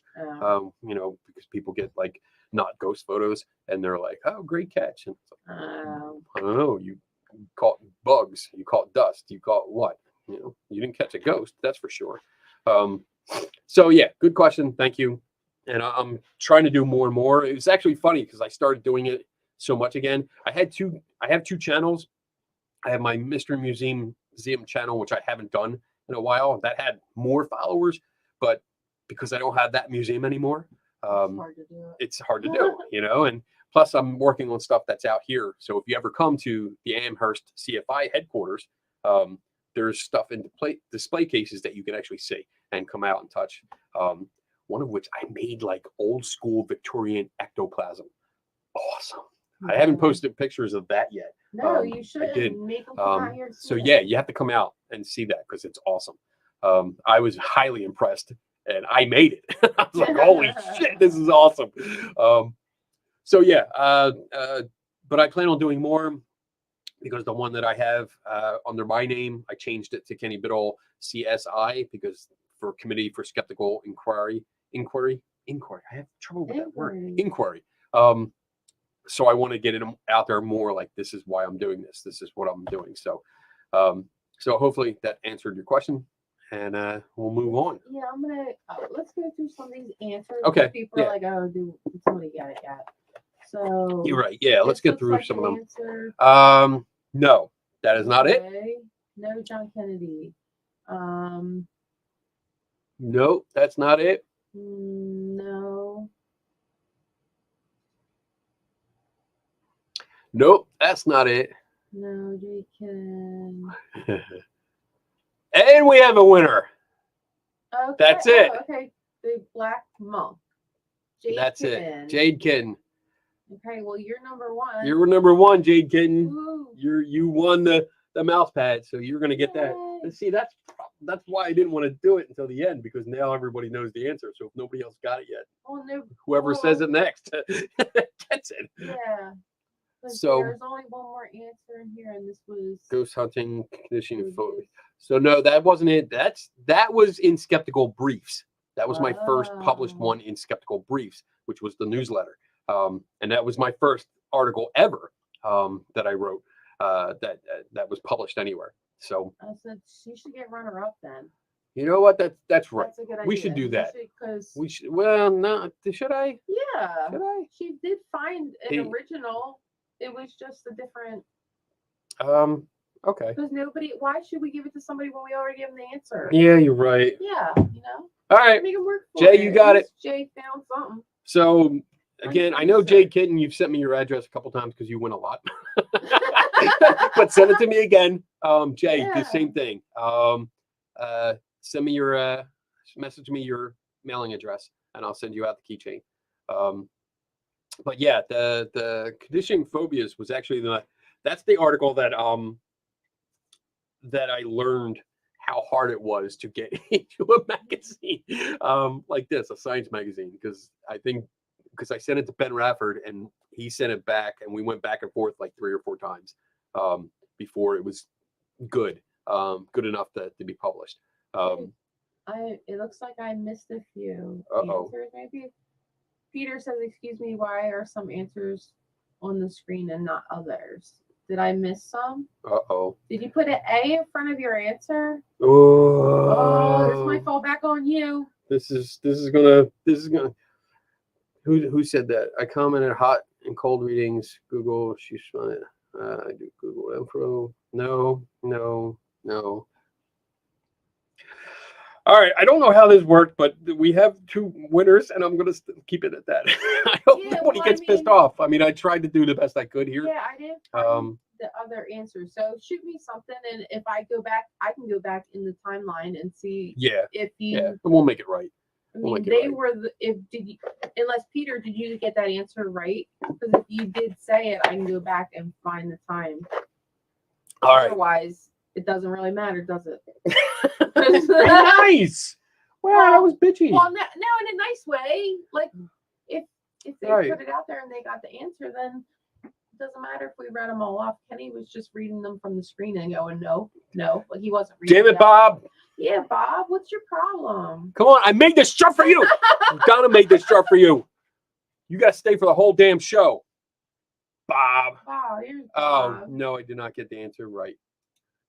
You know, because people get like not ghost photos and they're like, oh, great catch. And it's like, I don't know. You caught bugs. You caught dust. You caught what? You know, you didn't catch a ghost. That's for sure. So yeah, good question. Thank you. And I'm trying to do more and more. It's actually funny because I started doing it so much again. I have two channels. I have my Mystery Museum channel, which I haven't done in a while. That had more followers, but because I don't have that museum anymore, it's hard to do, you know. And plus, I'm working on stuff that's out here. So if you ever come to the Amherst CFI headquarters, there's stuff in display cases that you can actually see and come out and touch. One of which I made like old school Victorian ectoplasm. Awesome. I haven't posted pictures of that yet. No, you should. I did. Make them come out here to so see yeah, it. you have to come out and see that because it's awesome. I was highly impressed, and I made it. I was like, holy shit, this is awesome. So yeah, but I plan on doing more because the one that I have under my name, I changed it to Kenny Biddle CSI because for Committee for Skeptical Inquiry. I have trouble with that word. Inquiry. So I want to get it out there more. Like, this is why I'm doing this. This is what I'm doing. So, so hopefully that answered your question, and we'll move on. Yeah, I'm gonna let's go through some of these answers. Okay. People are like, oh, did somebody get it yet? So You're right. Yeah, let's get through like some of them. Answer. No, that is not it. No, John Kennedy. No, that's not it. No. Nope, that's not it. No, Jay Ken. And we have a winner. Okay. That's it. Okay, the Black Monk. Jade That's Kitten. it. Jade Kitten. Okay, well, you're number one. You're number one, Jade Kitten. Woo. You won the mouse pad, so you're gonna get that. Yay. And see, that's why I didn't want to do it until the end, because now everybody knows the answer. So if nobody else got it yet, Oh, no. whoever says it next gets it. Yeah. So there's only one more answer in here, and this was ghost hunting conditioning was photo. this. So no, that wasn't it. That was in Skeptical Briefs. That was my first published Oh. one in Skeptical Briefs, which was the newsletter. And that was my first article ever that I wrote that was published anywhere. So I said she should get runner up then. You know what? That's right. That's a good idea. We should do that. Because We should. Well, no. Should I? yeah, Should I? she did find an Hey. original. It was just a different. Okay. Because nobody. Why should we give it to somebody when we already give them the answer? Yeah, you're right. Yeah, All right. make them work for Jay, it. you got At least Jay found something. So again, I know sure. Jade Kitten, you've sent me your address a couple times because you win a lot. But send it to me again. Jay, Yeah. the same thing. Send me your message me your mailing address and I'll send you out the keychain. But yeah, the conditioning phobias was actually that's the article that that I learned how hard it was to get into a magazine like this, a science magazine, because I sent it to Ben Rafford and he sent it back and we went back and forth like 3 or 4 times before it was good enough to be published. It looks like I missed a few Uh-oh. answers. Maybe Peter says, "Excuse me, why are some answers on the screen and not others? Did I miss some? Uh-oh. Did you put an A in front of your answer? Oh, this Oh, might fall back on you." this is gonna who said that? I commented hot and cold readings. Google, she's fun. I do Google info. No. All right, I don't know how this worked, but we have 2 winners, and I'm gonna keep it at that. I hope Yeah, nobody well, I gets pissed mean- off. I mean, I tried to do the best I could here. Yeah, I didn't find Um, the other answers. So shoot me something, and if I go back, I can go back in the timeline and see Yeah, if you. yeah, and we'll make it right. I we'll mean, make it they right. were unless Peter, did you get that answer right? Because if you did say it, I can go back and find the time. All right. Otherwise, it doesn't really matter, does it? Very nice. Wow, that was bitchy. Well, no, in a nice way. Like if they Right. put it out there and they got the answer, then it doesn't matter if we read them all off. Kenny was just reading them from the screen and going, no, like he wasn't reading. Damn it, out. Bob. Yeah, Bob, what's your problem? Come on, I made this shirt for you. Donna made this shirt for you. You got to stay for the whole damn show. Bob. Wow, here's Oh, Bob. no, I did not get the answer right.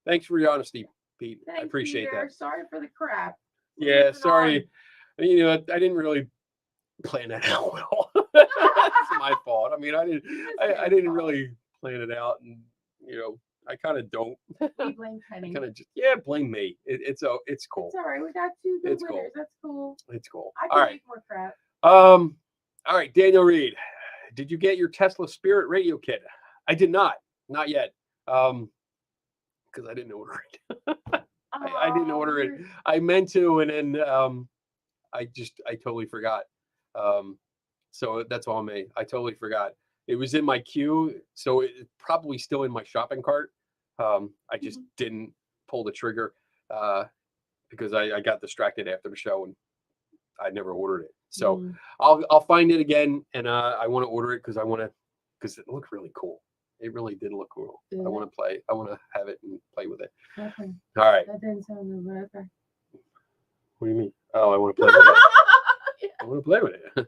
Thanks for your honesty, Pete. I Thanks, appreciate Peter. that. Sorry for the crap. Yeah, Moving sorry. You know, I didn't really plan that out well. It's my fault. I mean, I didn't really plan it out, and you know, I kind of don't. on. We blame Kenny. Kind of just blame me. It's cool. It's all right. We got 2 good It's cool. winners. That's cool. It's cool. I All can right. make more crap. All right, Daniel Reed. Did you get your Tesla Spirit radio kit? I did not yet. Because I didn't order it. I didn't order it. I meant to, and then I totally forgot. So that's all me. I totally forgot. It was in my queue, so it's probably still in my shopping cart. I just didn't pull the trigger because I got distracted after the show and I never ordered it. So I'll find it again, and I want to order it because it looked really cool. It really did look cool. Yeah. I want to play. I want to have it and play with it. Okay. All right. That didn't sound good, but okay. What do you mean? Oh, I want to play with it. I want to play with it.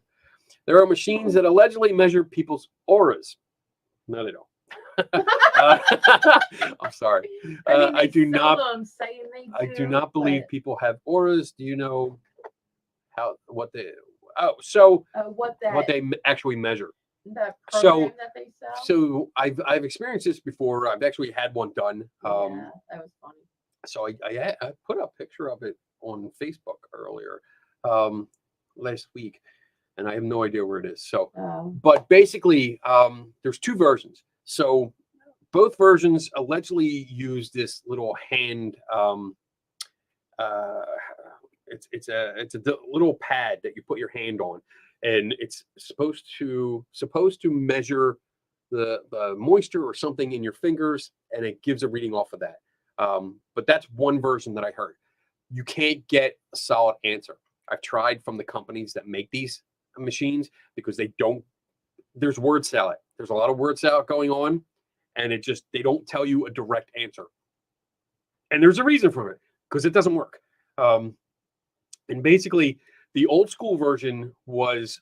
There are machines that allegedly measure people's auras. No, they don't. I'm sorry. mean, I they do not. sell them saying they I do not believe but, people have auras. Do you know what they actually measure? the So- program that they sell. So I've experienced this before. I've actually had one done. Yeah, that was funny. So I put a picture of it on Facebook earlier last week, and I have no idea where it is. So, but basically, there's 2 versions. So both versions allegedly use this little hand. It's a little pad that you put your hand on, and it's supposed to measure the moisture or something in your fingers, and it gives a reading off of that. But that's one version that I heard. You can't get a solid answer. I've tried from the companies that make these machines because there's word salad. There's a lot of word salad going on, and they don't tell you a direct answer. And there's a reason for it, because it doesn't work. And basically, the old school version was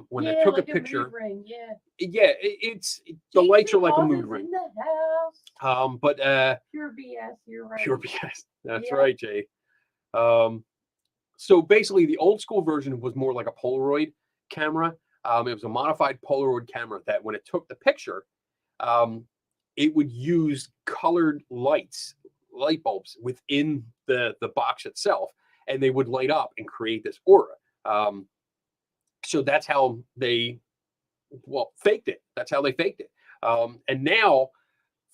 when they took like a picture. mood ring, yeah. Yeah, the lights are like a Jason mood Oz is ring. in the house. But Pure BS. You're right. pure BS. That's Yeah. right, Jay. So basically, the old school version was more like a Polaroid camera. It was a modified Polaroid camera that when it took the picture, it would use colored light bulbs within the box itself, and they would light up and create this aura. So that's how they faked it. That's how they faked it. And now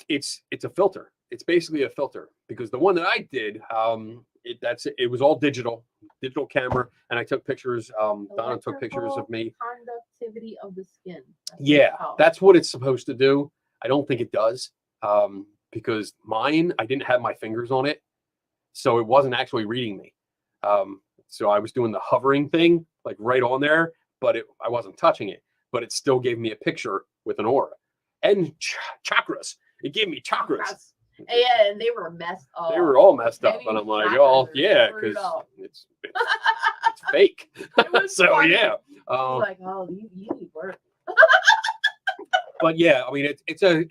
it's a filter. It's basically a filter because the one that I did, it was all digital camera, and I took pictures. Donna took pictures of me. Conductivity of the skin. Yeah, that's what it's supposed to do. I don't think it does, because mine, I didn't have my fingers on it, so it wasn't actually reading me. So I was doing the hovering thing, like right on there, but I wasn't touching it. But it still gave me a picture with an aura and chakras. It gave me chakras. Yeah, and they were messed up. They were all messed up, and I'm like, oh yeah, because it's fake. So funny. yeah, Like, oh, you need work. but yeah, I mean, it's a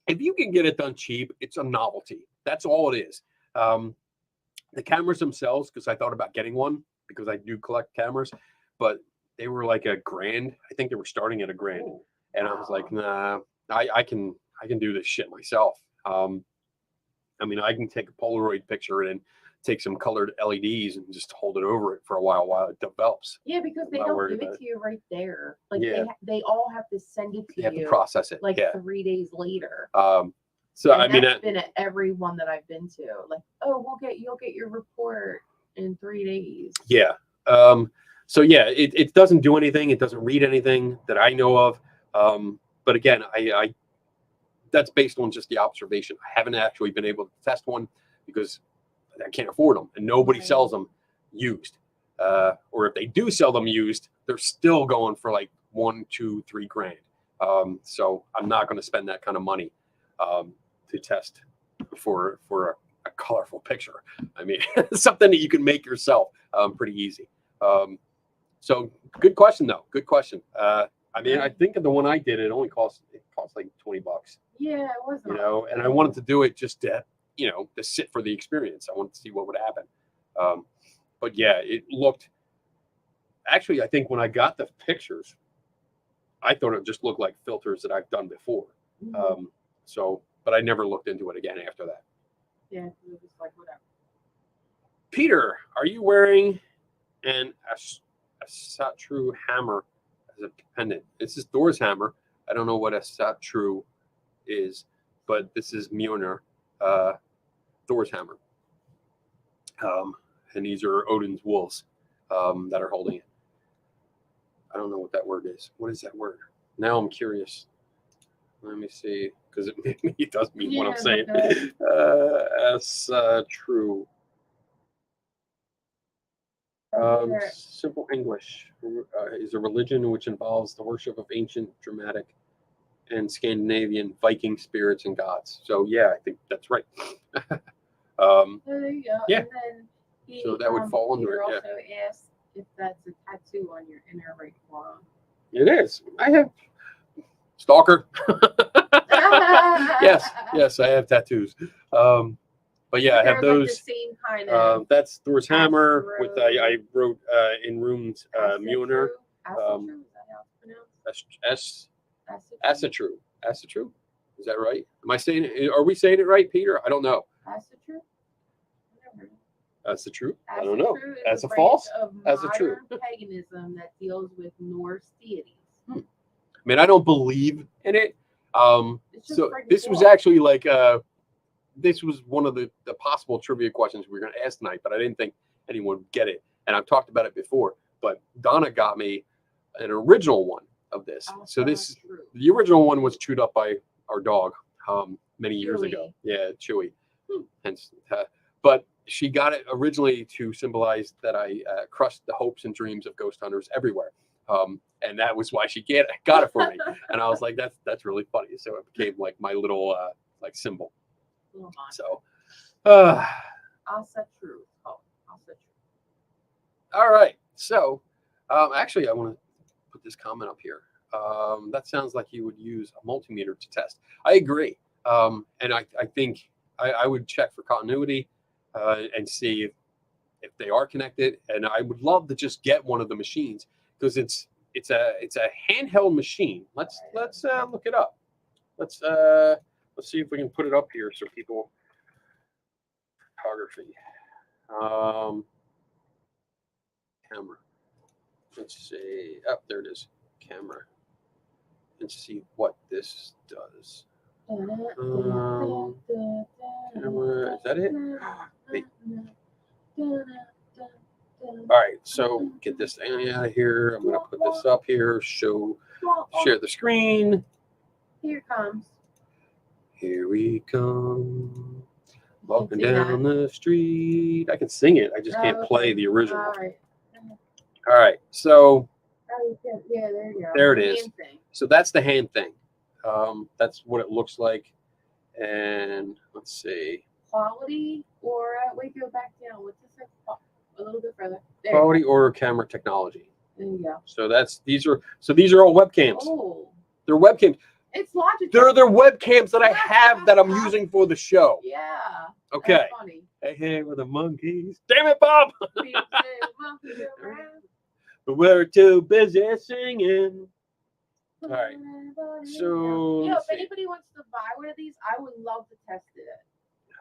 if you can get it done cheap, it's a novelty. That's all it is. The cameras themselves, because I thought about getting one because I do collect cameras, but they were like $1,000. I think they were starting at $1,000, Ooh, and I was like, nah, I can do this shit myself. I mean, I can take a Polaroid picture and take some colored LEDs and just hold it over it for a while it develops. yeah, because they Not don't worried give it about to you right there. Like Yeah. they all have to send it to You have to you process it. like Yeah. 3 days later. So And I mean, that's been at every one that I've been to. Like, oh, you'll get your report in 3 days. yeah. So yeah, it doesn't do anything. It doesn't read anything that I know of. But again, I that's based on just the observation. I haven't actually been able to test one because I can't afford them, and nobody Right. sells them used. Or if they do sell them used, they're still going for like $1, $2, $3,000. So I'm not going to spend that kind of money to test for a colorful picture. I mean, something that you can make yourself pretty easy. So good question though. Good question. I mean, I think of the one I did, it cost like $20, Yeah, it wasn't. you know, and I wanted to do it just to, to sit for the experience. I wanted to see what would happen. But yeah, it looked, actually, I think when I got the pictures, I thought it just looked like filters that I've done before. Mhm. But I never looked into it again after that. Yeah, it was like whatever. Peter, are you wearing an Asatru hammer as a pendant? This is Thor's hammer. I don't know what Asatru is, but this is Mjolnir, Thor's hammer. And these are Odin's wolves that are holding it. I don't know what that word is. What is that word? Now I'm curious. Let me see, because it does mean what I'm saying. Asatru. Simple English is a religion which involves the worship of ancient, dramatic, and Scandinavian Viking spirits and gods. So yeah, I think that's right. There you go. Yeah. And then So that would fall under Peter it, yeah. also asked if that's a tattoo on your inner right forearm. It is. I have stalker. Yes, I have tattoos. But yeah, I have They're those. like the same kind of. That's Thor's hammer. With I wrote in rooms Mjolnir. Asatru, is that how it's pronounced? Asatru. Asatru. Is that right? Am I saying it? Are we saying it right, Peter? I don't know. Asatru? Asatru. I don't know. Asatru is As a branch false. of Asatru. modern paganism that deals with Norse deities. I mean, I don't believe in it. It's just So breaking this was law. actually like this was one of the possible trivia questions we were going to ask tonight, but I didn't think anyone would get it. And I've talked about it before, but Donna got me an original one of this. So this, Asatru. the original one was chewed up by our dog many years ago. Chewy. Yeah, Chewy. Hence, but she got it originally to symbolize that I crushed the hopes and dreams of ghost hunters everywhere. And that was why she got it for me. And I was like, that's really funny. So it became like my little like symbol. Little mon. So, Asatru. Oh, Asatru. all right. So, actually, I want to put this comment up here. That sounds like you would use a multimeter to test. I agree. And I think I would check for continuity. and see if they are connected. And I would love to just get one of the machines because it's a handheld machine. Let's look it up. Let's see if we can put it up here so people photography camera. Let's see. Oh, there it is. Camera. Let's see what this does. Camera. Is that it? Wait. All right. So get this thing out of here. I'm gonna put this up here. Share the screen. Here it comes. Here we come. Walking see that. down the street. I can sing it. I just can't play the original. All right. All right. So Yeah, there you go. there it is. Hand thing. So that's the hand thing. That's what it looks like. And let's see. Quality or wait, go back down. What's this? A little bit further. There. Quality or camera technology. There you go. So these are all webcams. Oh, They're webcams. it's Logitech. They're webcams that I have that I'm using for the show. Yeah. Okay. That's funny. Hey, with the monkeys. Damn it, Bob. People say monkeys around. But we're too busy singing. All right. So If let's see. anybody wants to buy one of these, I would love to test it.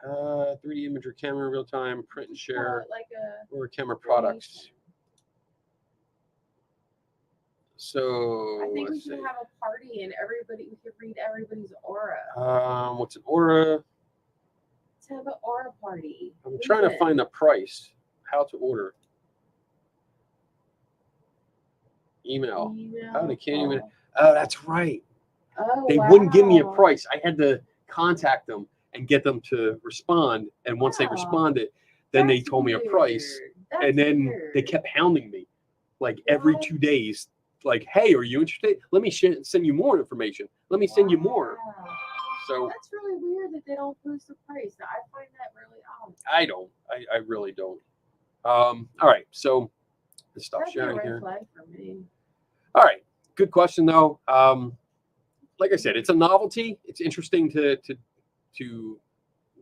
3D imager camera, real time, print and share, Like a or camera products. So I think we let's should see. have a party and we could read everybody's aura. What's an aura? Let's have an aura party. I'm trying to find the price. How to order. Email. Oh, they can't even. Oh, that's right. Oh, They wouldn't give me a wow. price. I had to contact them and get them to respond. And once they Wow. responded, then they That's told me a price. weird. That's And then weird. they kept hounding me, like every What? 2 days. Like, hey, are you interested? Let me send you more information. Let me send you more. Wow. So That's really weird that they don't post the price. Now, I find that really odd. I don't. I really don't. All right. So let's stop That'd be a sharing red here. flag for me. All right. Good question though. Like I said, it's a novelty. It's interesting to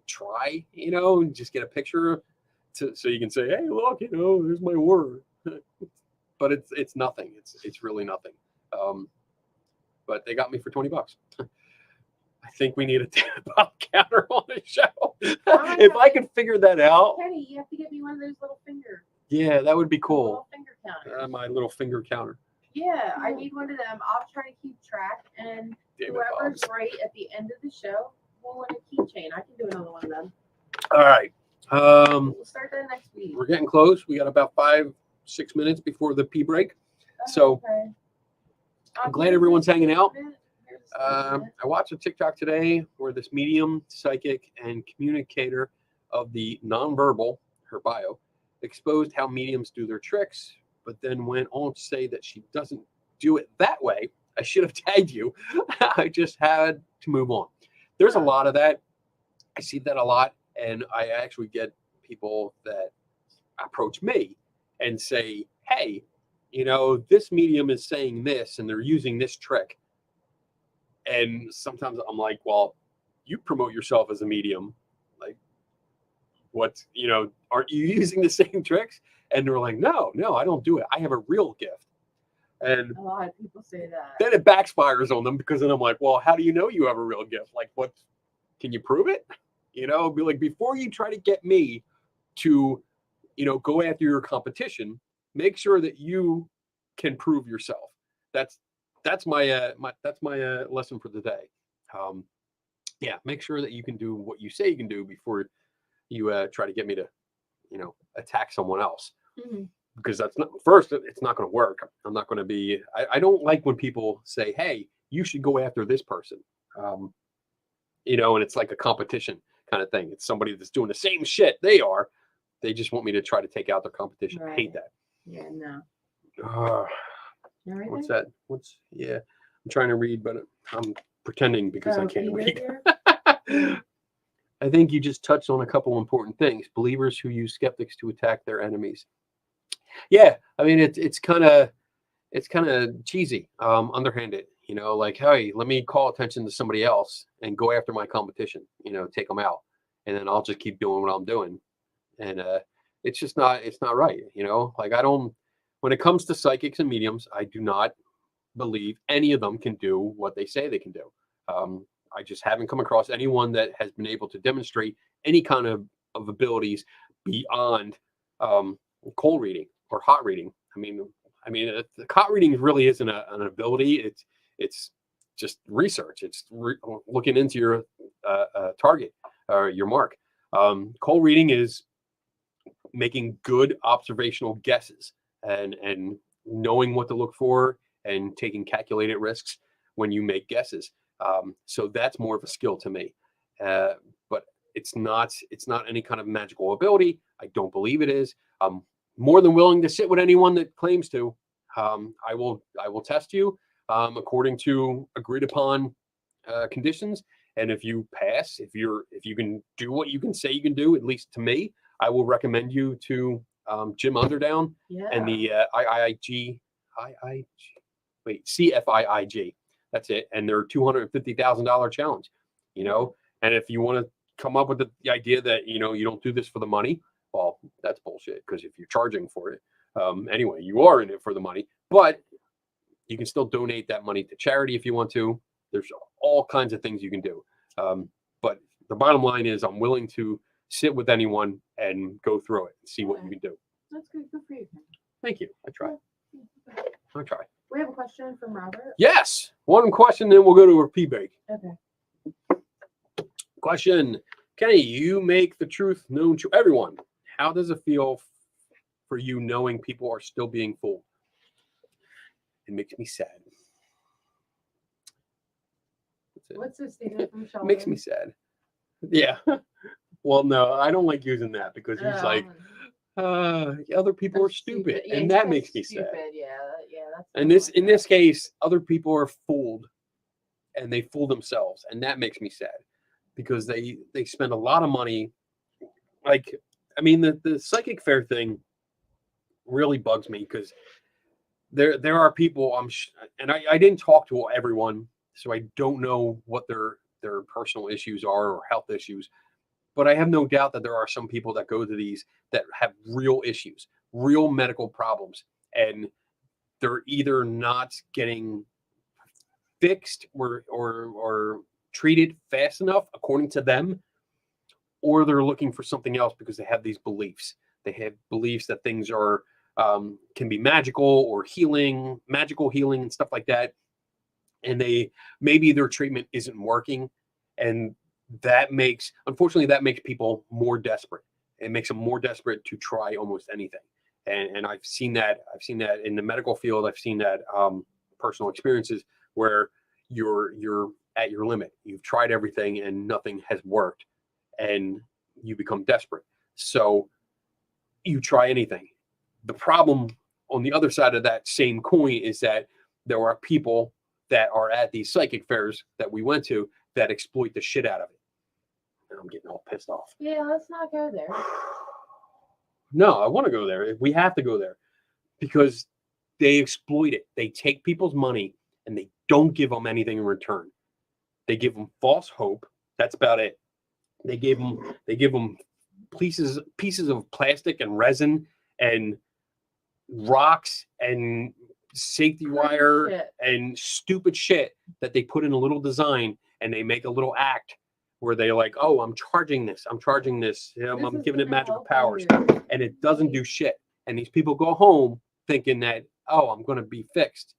try, and just get a picture so you can say, hey, look, there's my order. But it's nothing. It's really nothing. But they got me for $20. I think we need a pop counter on the show. If I could figure that out, Kenny, you have to get me one of those little finger. yeah, that would be Little cool. finger counters. My little finger counter. Yeah, I need one of them. I'll try to keep track, and Damn it, whoever's Bobs. right at the end of the show will win a keychain. I can do another one of them. All right. We'll start that next week. We're getting close. We got about 5-6 minutes before the pee break. So, okay. I'm glad everyone's hanging out. Here's I watched a TikTok today where this medium, psychic, and communicator of the nonverbal, her bio, exposed how mediums do their tricks, but then went on to say that she doesn't do it that way. I should have tagged you. I just had to move on. There's a lot of that. I see that a lot, and I actually get people that approach me and say, hey, this medium is saying this, and they're using this trick. And sometimes I'm like, well, you promote yourself as a medium. Like, aren't you using the same tricks? And they're like, no, I don't do it. I have a real gift. And A lot of people say that. then it backfires on them because then I'm like, well, how do you know you have a real gift? Like, what? Can you prove it? Be like, before you try to get me to, go after your competition, make sure that you can prove yourself. That's my lesson for today. Make sure that you can do what you say you can do before you try to get me to, attack someone else. Mm-hmm. Because it's not going to work. I'm not going to be. I don't like when people say, "Hey, you should go after this person," and it's like a competition kind of thing. It's somebody that's doing the same shit they are. They just want me to try to take out their competition. I hate that. Yeah, no. What's that? I'm trying to read, but I'm pretending because I can't read. I think you just touched on a couple important things. Believers who use skeptics to attack their enemies. Yeah, I mean it's kind of cheesy, underhanded. Like, hey, let me call attention to somebody else and go after my competition. Take them out, and then I'll just keep doing what I'm doing. and it's just not. It's not right. Like I don't. When it comes to psychics and mediums, I do not believe any of them can do what they say they can do. I just haven't come across anyone that has been able to demonstrate any kind of abilities beyond cold reading or hot reading. The hot reading really isn't an ability. It's just research. It's looking into your target or your mark. Cold reading is making good observational guesses and knowing what to look for and taking calculated risks when you make guesses. So that's more of a skill to me. But it's not any kind of magical ability. I don't believe it is. I'm more than willing to sit with anyone that claims to. I will test you according to agreed upon conditions. And if you pass, if you can do what you can say you can do, at least to me, I will recommend you to Jim Underdown and the CFIIG. That's it. And their $250,000 challenge, and if you want to come up with the idea that, you don't do this for the money, well, that's bullshit. Because if you're charging for it, anyway, you are in it for the money, but you can still donate that money to charity if you want to. There's all kinds of things you can do. But the bottom line is I'm willing to sit with anyone and go through it and see what you can do. That's good. Good for you. Thank you. I try. We have a question from Robert. Yes. One question, then we'll go to a pee break. Okay. Question. Kenny, you make the truth known to everyone. How does it feel for you knowing people are still being fooled? It makes me sad. What's the statement from Sheldon? It makes me sad. Yeah. Well, no, I don't like using that because he's like, other people are stupid. Yeah, and that makes me sad. Yeah, that's And in this case, other people are fooled and they fool themselves. And that makes me sad because they spend a lot of money. The psychic fair thing really bugs me because there are people and I didn't talk to everyone, so I don't know what their personal issues are or health issues. But I have no doubt that there are some people that go to these that have real issues, real medical problems, and they're either not getting fixed or treated fast enough according to them, or they're looking for something else because they have these beliefs. They have beliefs that things are can be magical or magical healing and stuff like that. And maybe their treatment isn't working, and unfortunately that makes people more desperate. It makes them more desperate to try almost anything. And I've seen that in the medical field. I've seen that personal experiences where you're at your limit. You've tried everything and nothing has worked, and you become desperate. So you try anything. The problem on the other side of that same coin is that there are people that are at these psychic fairs that we went to that exploit the shit out of it. And I'm getting all pissed off. Yeah, let's not go there. No, I want to go there. We have to go there because they exploit it. They take people's money and they don't give them anything in return. They give them false hope. That's about it. They give them pieces of plastic and resin and rocks and safety wire and stupid shit that they put in a little design, and they make a little act where they're like, oh, I'm charging this, I'm giving it magical powers, and it doesn't do shit. And these people go home thinking that, oh, I'm going to be fixed,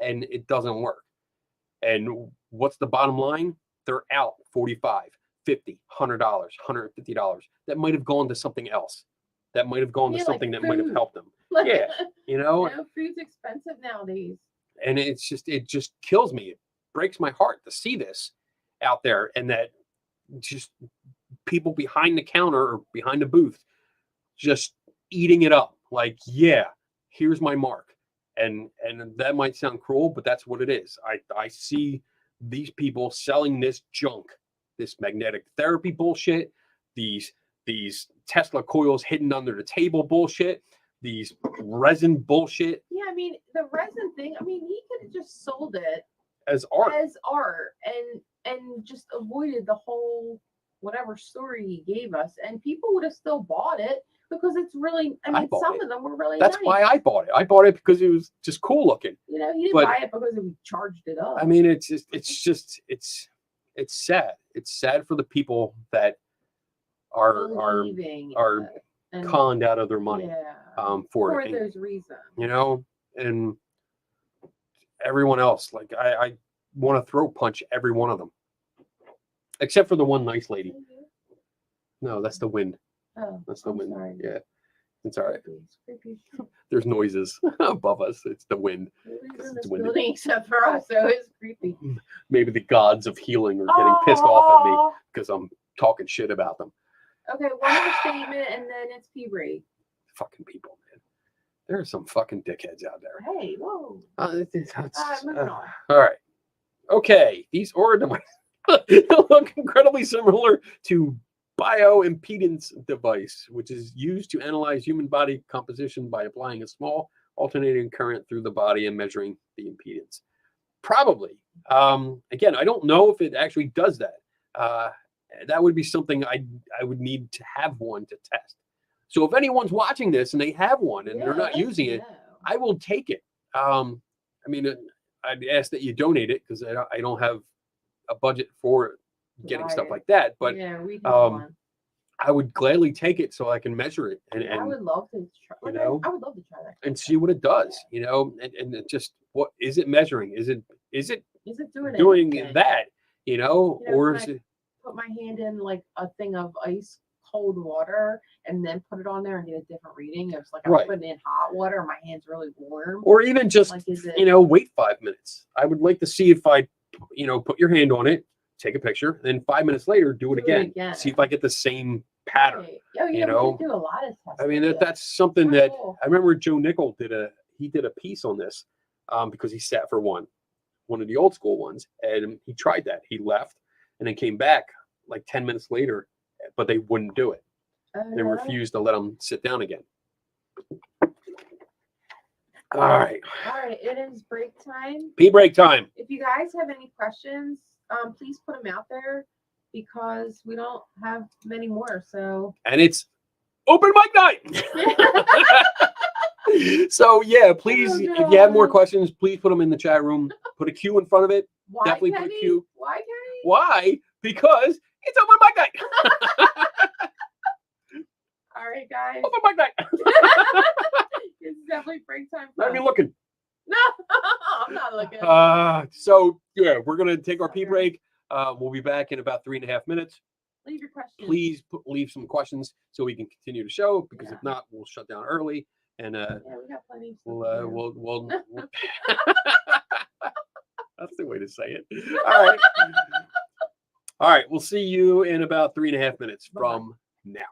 and it doesn't work. And what's the bottom line? They're out $45, $50, $100, $150 that might have gone to something else, that might have gone to something that might have helped them. Yeah, food's expensive nowadays. And it just kills me. It breaks my heart to see this out there, and that just people behind the counter or behind the booth just eating it up. Like, yeah, here's my mark. And that might sound cruel, but that's what it is. I see these people selling this junk, this magnetic therapy bullshit, these Tesla coils hidden under the table bullshit, these resin bullshit. Yeah, the resin thing, he could have just sold it as art and just avoided the whole whatever story he gave us, and people would have still bought it because it's really. I mean, bought some it. of them were really. That's nice. why I bought it. I bought it because it was just cool looking. You know, he didn't but- buy it because we charged it up. I mean, it's sad. It's sad for the people that are Believing are it and- conned out of their money Yeah. for For it. And, those reasons. you know, and everyone else, like I want to throat punch every one of them, except for the one nice lady. No, that's the wind. Oh, That's the I'm wind. sorry. Yeah, it's all right. It's creepy. There's noises above us. It's the wind. Nobody's in it's this windy. building except for us, so it's creepy. Maybe the gods of healing are getting pissed off at me Aw. because I'm talking shit about them. Okay, one more statement and then it's pee break. Fucking people, man. There are some fucking dickheads out there. Hey, whoa. All Moving on. right. Okay. These organoids look incredibly similar to bioimpedance device, which is used to analyze human body composition by applying a small alternating current through the body and measuring the impedance. Probably. Again, I don't know if it actually does that. That would be something I would need to have one to test. So if anyone's watching this and they have one and they're not let us using it, know. I will take it. I mean, I'd ask that you donate it because I don't have a budget for getting stuff Right. like that. But yeah, we um, I would gladly take it so I can measure it I and would love to try. you know, I would love to try that. and see what it does. You know, and it just what is it measuring? Is it Is it doing doing anything? that? You know, You know, or can is I it? Put my hand in like a thing of ice cold water and then put it on there and get a different reading. It's like I'm Right. putting in hot water, my hand's really warm. Or even just Like, is it? you know, wait 5 minutes. I would like to see if I, you know, put your hand on it, take a picture, then 5 minutes later do it Do it again. again. See if I get the same pattern. Right. Oh, yeah, you we know? can do a lot of tests. I mean, with it. that's something Oh, that cool. I remember Joe Nickel did a piece on this because he sat for one of the old school ones, and he tried that. He left and then came back like 10 minutes later, but they wouldn't do it. Oh, They no? refused to let him sit down again. All right, All right, it is break time. pee break time. If you guys have any questions, please put them out there because we don't have many more. So And it's open mic night. So yeah, please, Oh, if you have more God. questions, please put them in the chat room. Put a Q in front of it. why, Definitely put a Kenny? Q. Why, Kenny? Why? Because it's open mic night. All right, guys. Open mic night. It's definitely break time. Not for even us. looking. No, I'm not looking. So yeah, we're gonna take our pee break. We'll be back in about 3.5 minutes. Leave your questions. Please leave some questions so we can continue the show. Because Yeah. if not, we'll shut down early. And Yeah, we got plenty. Of stuff we'll, to do. we'll that's the way to say it. All right. All right. We'll see you in about 3.5 minutes Bye-bye. from now.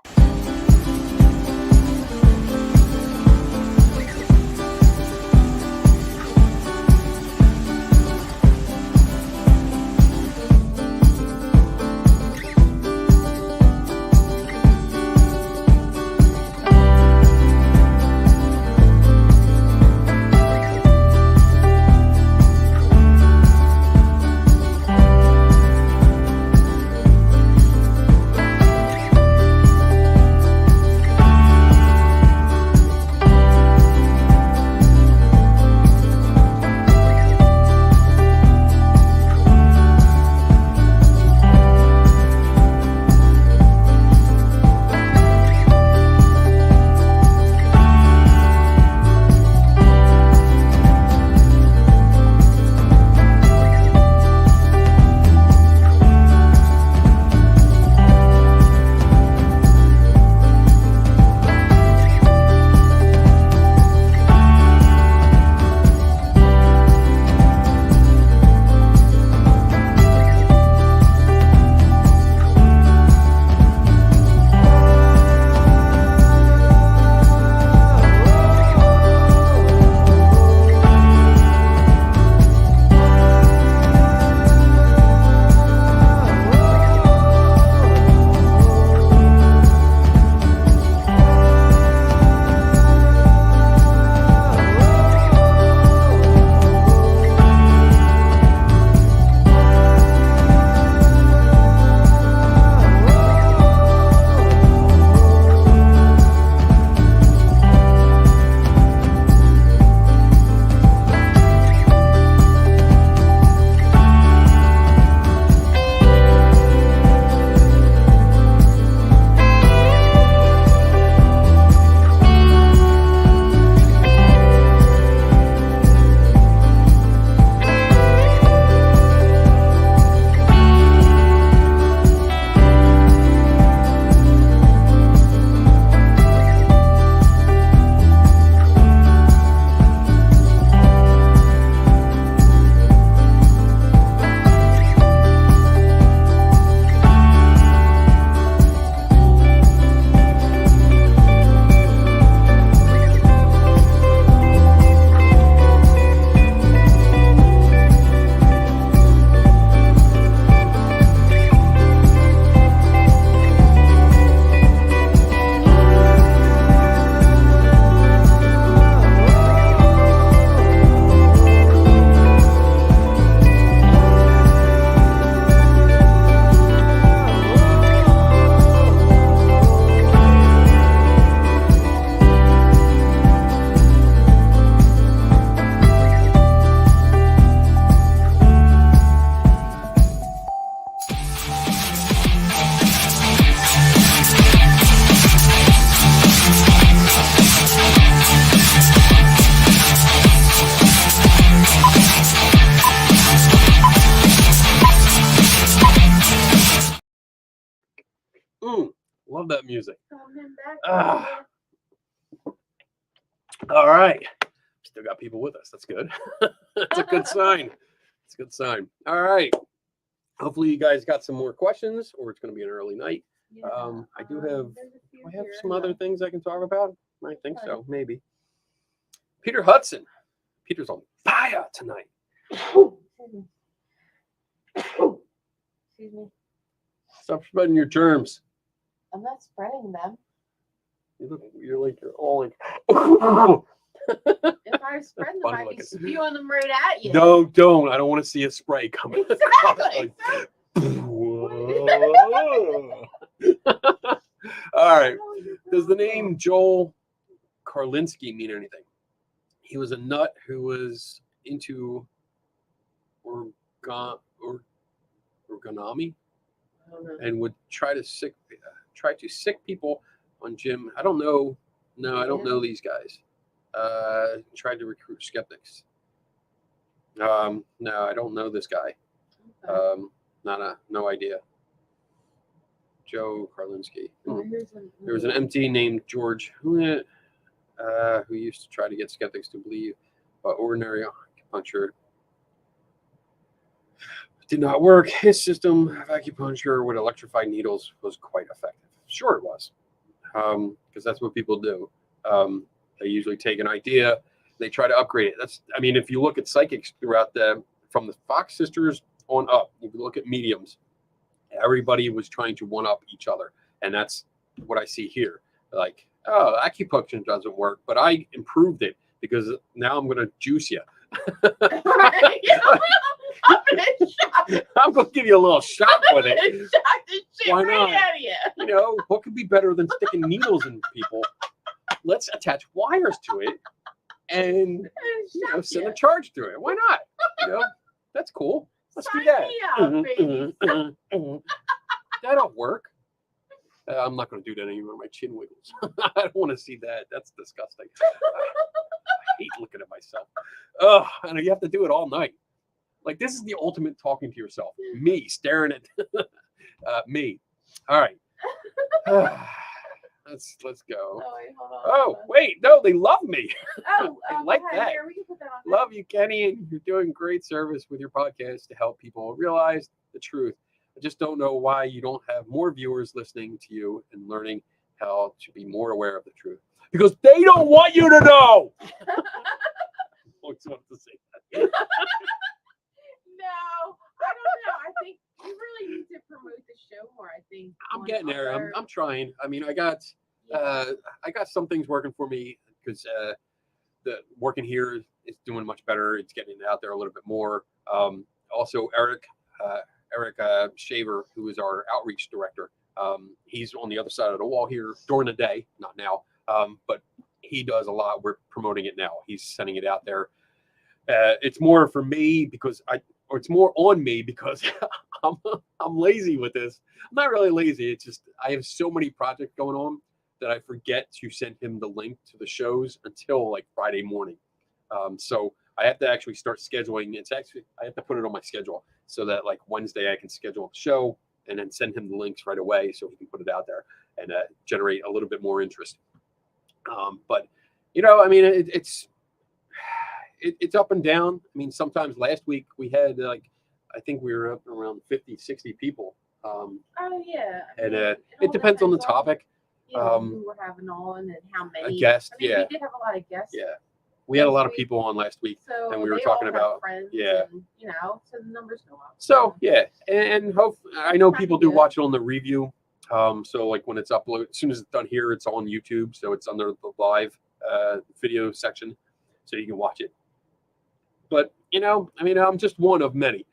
love that music. Coming back. Ah. All right. Still got people with us. That's good. That's a good sign. It's a good sign. All right. Hopefully you guys got some more questions, or it's going to be an early night. Yeah, I do have. there's a few I have here. some other things I can talk about. I think Okay. so. Maybe. Peter Hudson. Peter's on fire tonight. Excuse me. Stop spreading your germs. I'm not spreading them. You're like you're all like. If I spread them, Funny I can looking. spew on them right at you. No, don't. I don't want to see a spray coming. Exactly. All right. Does the name Joel Karlinski mean anything? He was a nut who was into origami I don't know. and would try to sick people on Jim. I don't know. No, I don't know these guys. Tried to recruit skeptics. No, I don't know this guy. Okay. No idea. Joe Karlinski. Here's There was an MD named George who used to try to get skeptics to believe, but ordinary acupuncture did not work. His system of acupuncture with electrified needles was quite effective. Sure, it was, because that's what people do. They usually take an idea, they try to upgrade it. If you look at psychics throughout from the Fox sisters on up, if you look at mediums, everybody was trying to one up each other, and that's what I see here. Like, oh, acupuncture doesn't work, but I improved it because now I'm going to juice you. Right. I'm going to give you a little shot with it. Shot this shit Why right not? out of you. You know, what could be better than sticking needles in people? Let's attach wires to it and send a charge through it. Why not? That's cool. Let's do Sign that. me up, baby. That'll work. I'm not going to do that anymore. My chin wiggles. I don't want to see that. That's disgusting. I hate looking at myself. Oh, and you have to do it all night. Like, this is the ultimate talking to yourself. Me staring at me. All right. Let's go. Oh, wait, hold on. Oh, wait. No, they love me. Oh, I go like ahead. that. Here, we can put that on. Love you, Kenny, and you're doing great service with your podcast to help people realize the truth. I just don't know why you don't have more viewers listening to you and learning how to be more aware of the truth. Because they don't want you to know. I always wanted to say that. No, I don't know. I think you really need to promote the show more. I think I'm on getting there. other- I'm trying. I got some things working for me because the working here is doing much better. It's getting out there a little bit more. Also, Eric Shaver, who is our outreach director, he's on the other side of the wall here during the day, not now, but he does a lot. We're promoting it now. He's sending it out there. It's more for me it's more on me because I'm lazy with this. I'm not really lazy. It's just I have so many projects going on that I forget to send him the link to the shows until like Friday morning. So I have to actually start scheduling. I have to put it on my schedule so that like Wednesday I can schedule the show and then send him the links right away so he can put it out there and generate a little bit more interest. But it's up and down. Sometimes last week we had I think we were up around 50, 60 people. Oh yeah. And all it depends on the on, topic. who we're having on and how many. Guest, we yeah. did have a lot of guests. Yeah. We had a lot of people on last week. So and we were they talking all have about- friends yeah. and, so the numbers go up. So yeah, and hope I know Happy people do to. watch it on the review. So like when it's uploaded, as soon as it's done here, it's on YouTube. So it's under the live video section, so you can watch it. But I'm just one of many.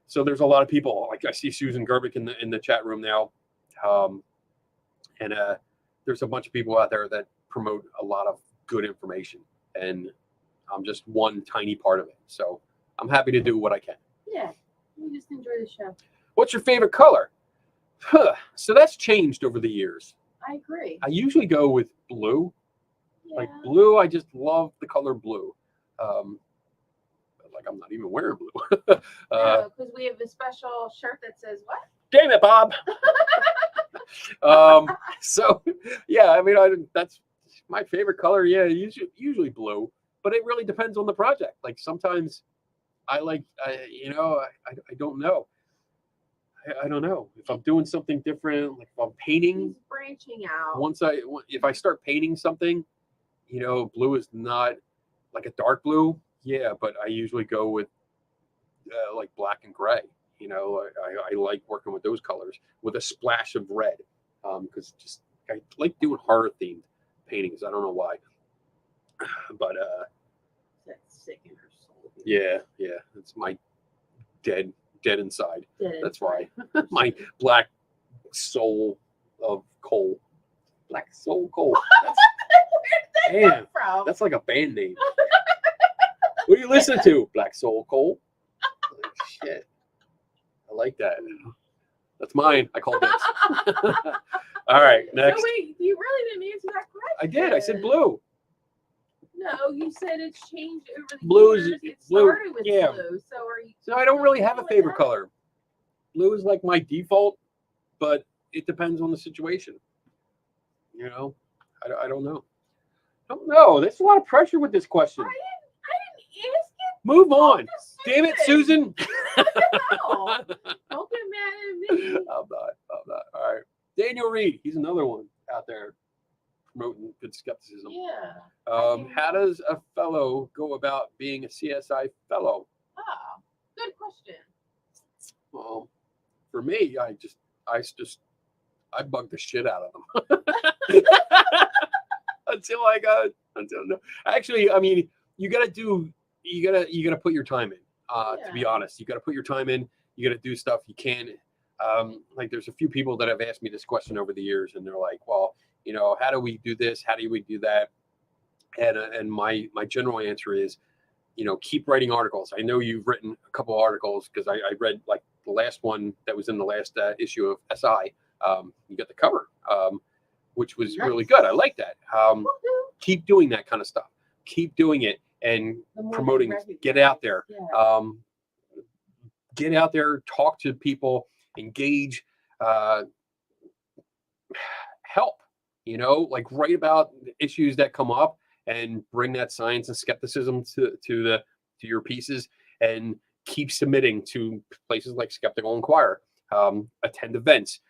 So there's a lot of people. Like I see Susan Gerbic in the chat room now, and there's a bunch of people out there that promote a lot of good information, and I'm just one tiny part of it. So I'm happy to do what I can. Yeah, we just enjoy the show. What's your favorite color? So that's changed over the years. I agree. I usually go with blue. Yeah. Like blue, I just love the color blue. Like I'm not even wearing blue. Because we have a special shirt that says what? Damn it, Bob. So yeah, I mean, that's my favorite color. Yeah, usually blue, but it really depends on the project. Like sometimes I like, I don't know. I don't know if I'm doing something different. Like if I'm painting, He's branching out. if I start painting something, blue is not like a dark blue. Yeah, but I usually go with like black and gray. I like working with those colors with a splash of red, because just I like doing horror themed paintings. I don't know why, but That's sick in her soul. yeah, it's my dead inside. Dead That's inside. why my black soul of coal, black soul coal. Where did that Damn, come from? that's like a band name. What do you listen to? Black Soul Coal. Oh, shit, I like that. That's mine. I call this. All right, next. So wait, you really didn't answer that question. I did. I said blue. No, you said it's changed over the Blue is- years. It blue, started with yeah. blue. So are you? So I don't really have a with favorite that? color. Blue is like my default, but it depends on the situation. I don't know. I don't know. There's a lot of pressure with this question. I didn't ask it. Move on. Just Damn it, Susan. No, don't get mad at me. I'm not. All right. Daniel Reed. He's another one out there promoting good skepticism. Yeah. How does a fellow go about being a CSI fellow? Oh, good question. Well, for me, I bugged the shit out of them until no. Actually, I mean, you gotta put your time in. To be honest, you gotta put your time in. You gotta do stuff you can. Like there's a few people that have asked me this question over the years, and they're like, well, how do we do this? How do we do that? And my general answer is, keep writing articles. I know you've written a couple articles because I read like the last one that was in the last issue of SI. You got the cover, which was really good. I like that. Keep doing that kind of stuff. Keep doing it and The more promoting. they recognize. Get out there. Yeah. Get out there. Talk to people. Engage. Help. Like write about issues that come up and bring that science and skepticism to your pieces, and keep submitting to places like Skeptical Inquirer. Attend events.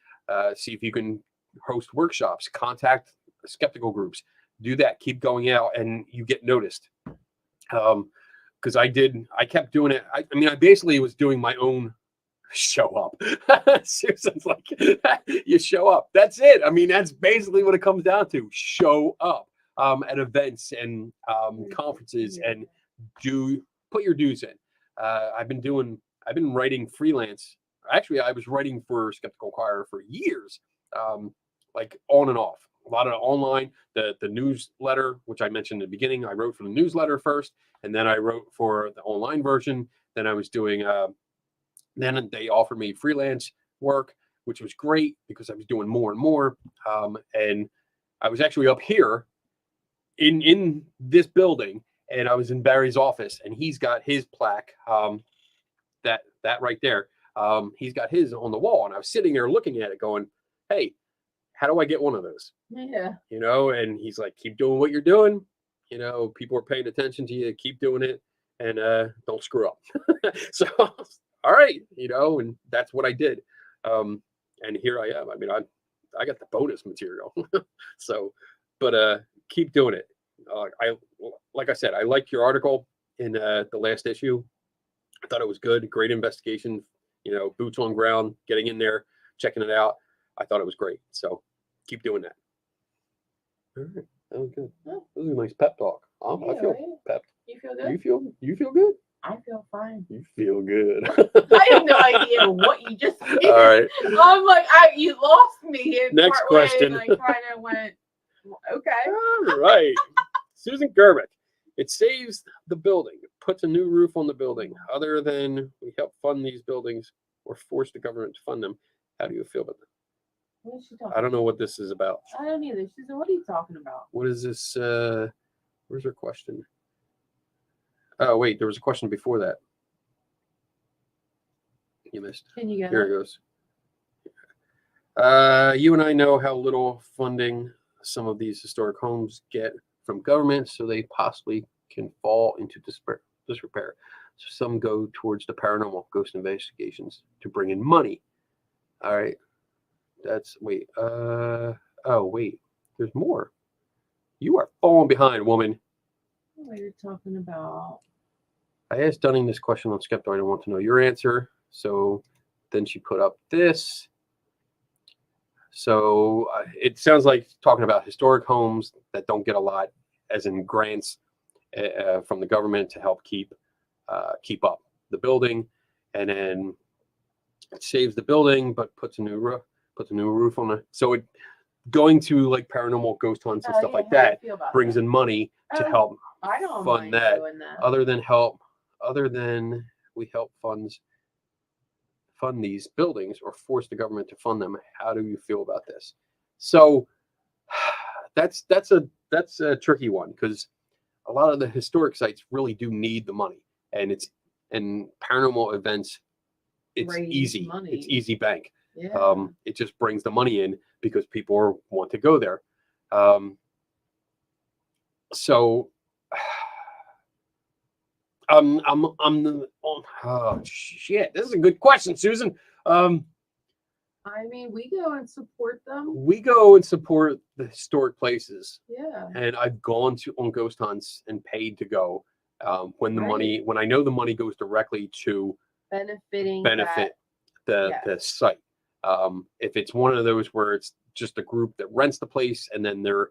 See if you can host workshops. Contact skeptical groups. Do that. Keep going out, and you get noticed. Because I kept doing it. I mean, I basically was doing my own show up. Susan's like, you show up. That's it. I mean, that's basically what it comes down to. Show up at events and conferences, and put your dues in. I've been writing freelance. Actually, I was writing for Skeptical Inquirer for years, like on and off. A lot of online, the newsletter, which I mentioned in the beginning. I wrote for the newsletter first, and then I wrote for the online version. Then I was doing, then they offered me freelance work, which was great because I was doing more and more. And I was actually up here in this building, and I was in Barry's office, and he's got his plaque, that right there. He's got his on the wall, and I was sitting there looking at it going, hey, how do I get one of those? Yeah. And he's like, keep doing what you're doing. People are paying attention to you. Keep doing it, and don't screw up. So, all right, and that's what I did. And here I am. I mean, I got the bonus material. So, but keep doing it. Like I said, I liked your article in the last issue. I thought it was good. Great investigation. Boots on ground, getting in there, checking it out. I thought it was great. So keep doing that. All right. That was good. That was a nice pep talk. I feel Right? pepped. You feel good? You feel good? I feel fine. You feel good. I have no idea what you just said. All right. I'm like, you lost me. In Next part way, question. and I kind of went, okay. All right. Susan Gerbic. It saves the building. It puts a new roof on the building. Other than we help fund these buildings or force the government to fund them, how do you feel about that? What is she talking I don't know what this is about. I don't either. She said, what are you talking about? What is this? Where's her question? Oh, wait, there was a question before that. You missed. Can you get Here it? it goes. You and I know how little funding some of these historic homes get from government, so they possibly can fall into disrepair. So some go towards the paranormal ghost investigations to bring in money. All right, that's wait. Oh wait, there's more. You are falling behind, woman. What you're talking about? I asked Dunning this question on Skeptoid. I want to know your answer. So then she put up this. So it sounds like talking about historic homes that don't get a lot, as in grants from the government to help keep up the building, and then it saves the building but puts a new roof on it. So it going to like paranormal ghost hunts and Oh, stuff yeah, like how do you that feel about brings that? in money to Oh, help I don't fund mind that. doing that. Other than we help fund these buildings or force the government to fund them. How do you feel about this? So that's a tricky one, because a lot of the historic sites really do need the money, and paranormal events, it's Raise easy. money. It's easy bank. Yeah. It just brings the money in because people want to go there. So oh shit, this is a good question, Susan. I mean, we go and support them. We go and support the historic places, Yeah. and I've gone on ghost hunts and paid to go when Right. I know the money goes directly to benefit the site. If it's one of those where it's just a group that rents the place and then they're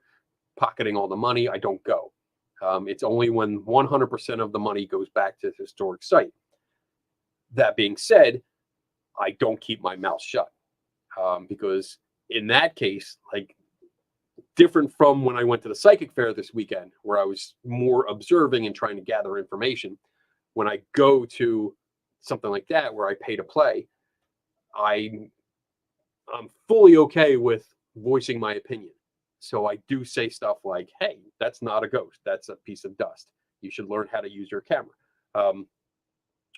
pocketing all the money, I don't go. It's only when 100% of the money goes back to the historic site. That being said, I don't keep my mouth shut, because in that case, like, different from when I went to the psychic fair this weekend, where I was more observing and trying to gather information. When I go to something like that where I pay to play, I'm fully okay with voicing my opinion. So I do say stuff like, hey, that's not a ghost. That's a piece of dust. You should learn how to use your camera.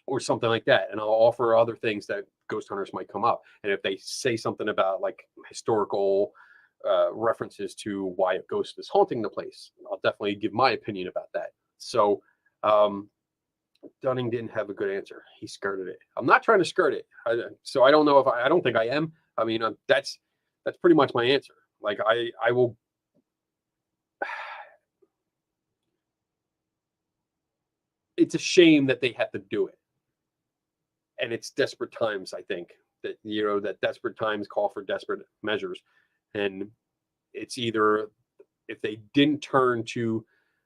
Or something like that. And I'll offer other things that ghost hunters might come up. And if they say something about like historical references to why a ghost is haunting the place, I'll definitely give my opinion about that. So Dunning didn't have a good answer. He skirted it. I'm not trying to skirt it. So I don't know if I don't think I am. I mean, that's pretty much my answer. Like I will. It's a shame that they have to do it. And it's desperate times, I think, that, that desperate times call for desperate measures. And it's either, if they didn't turn to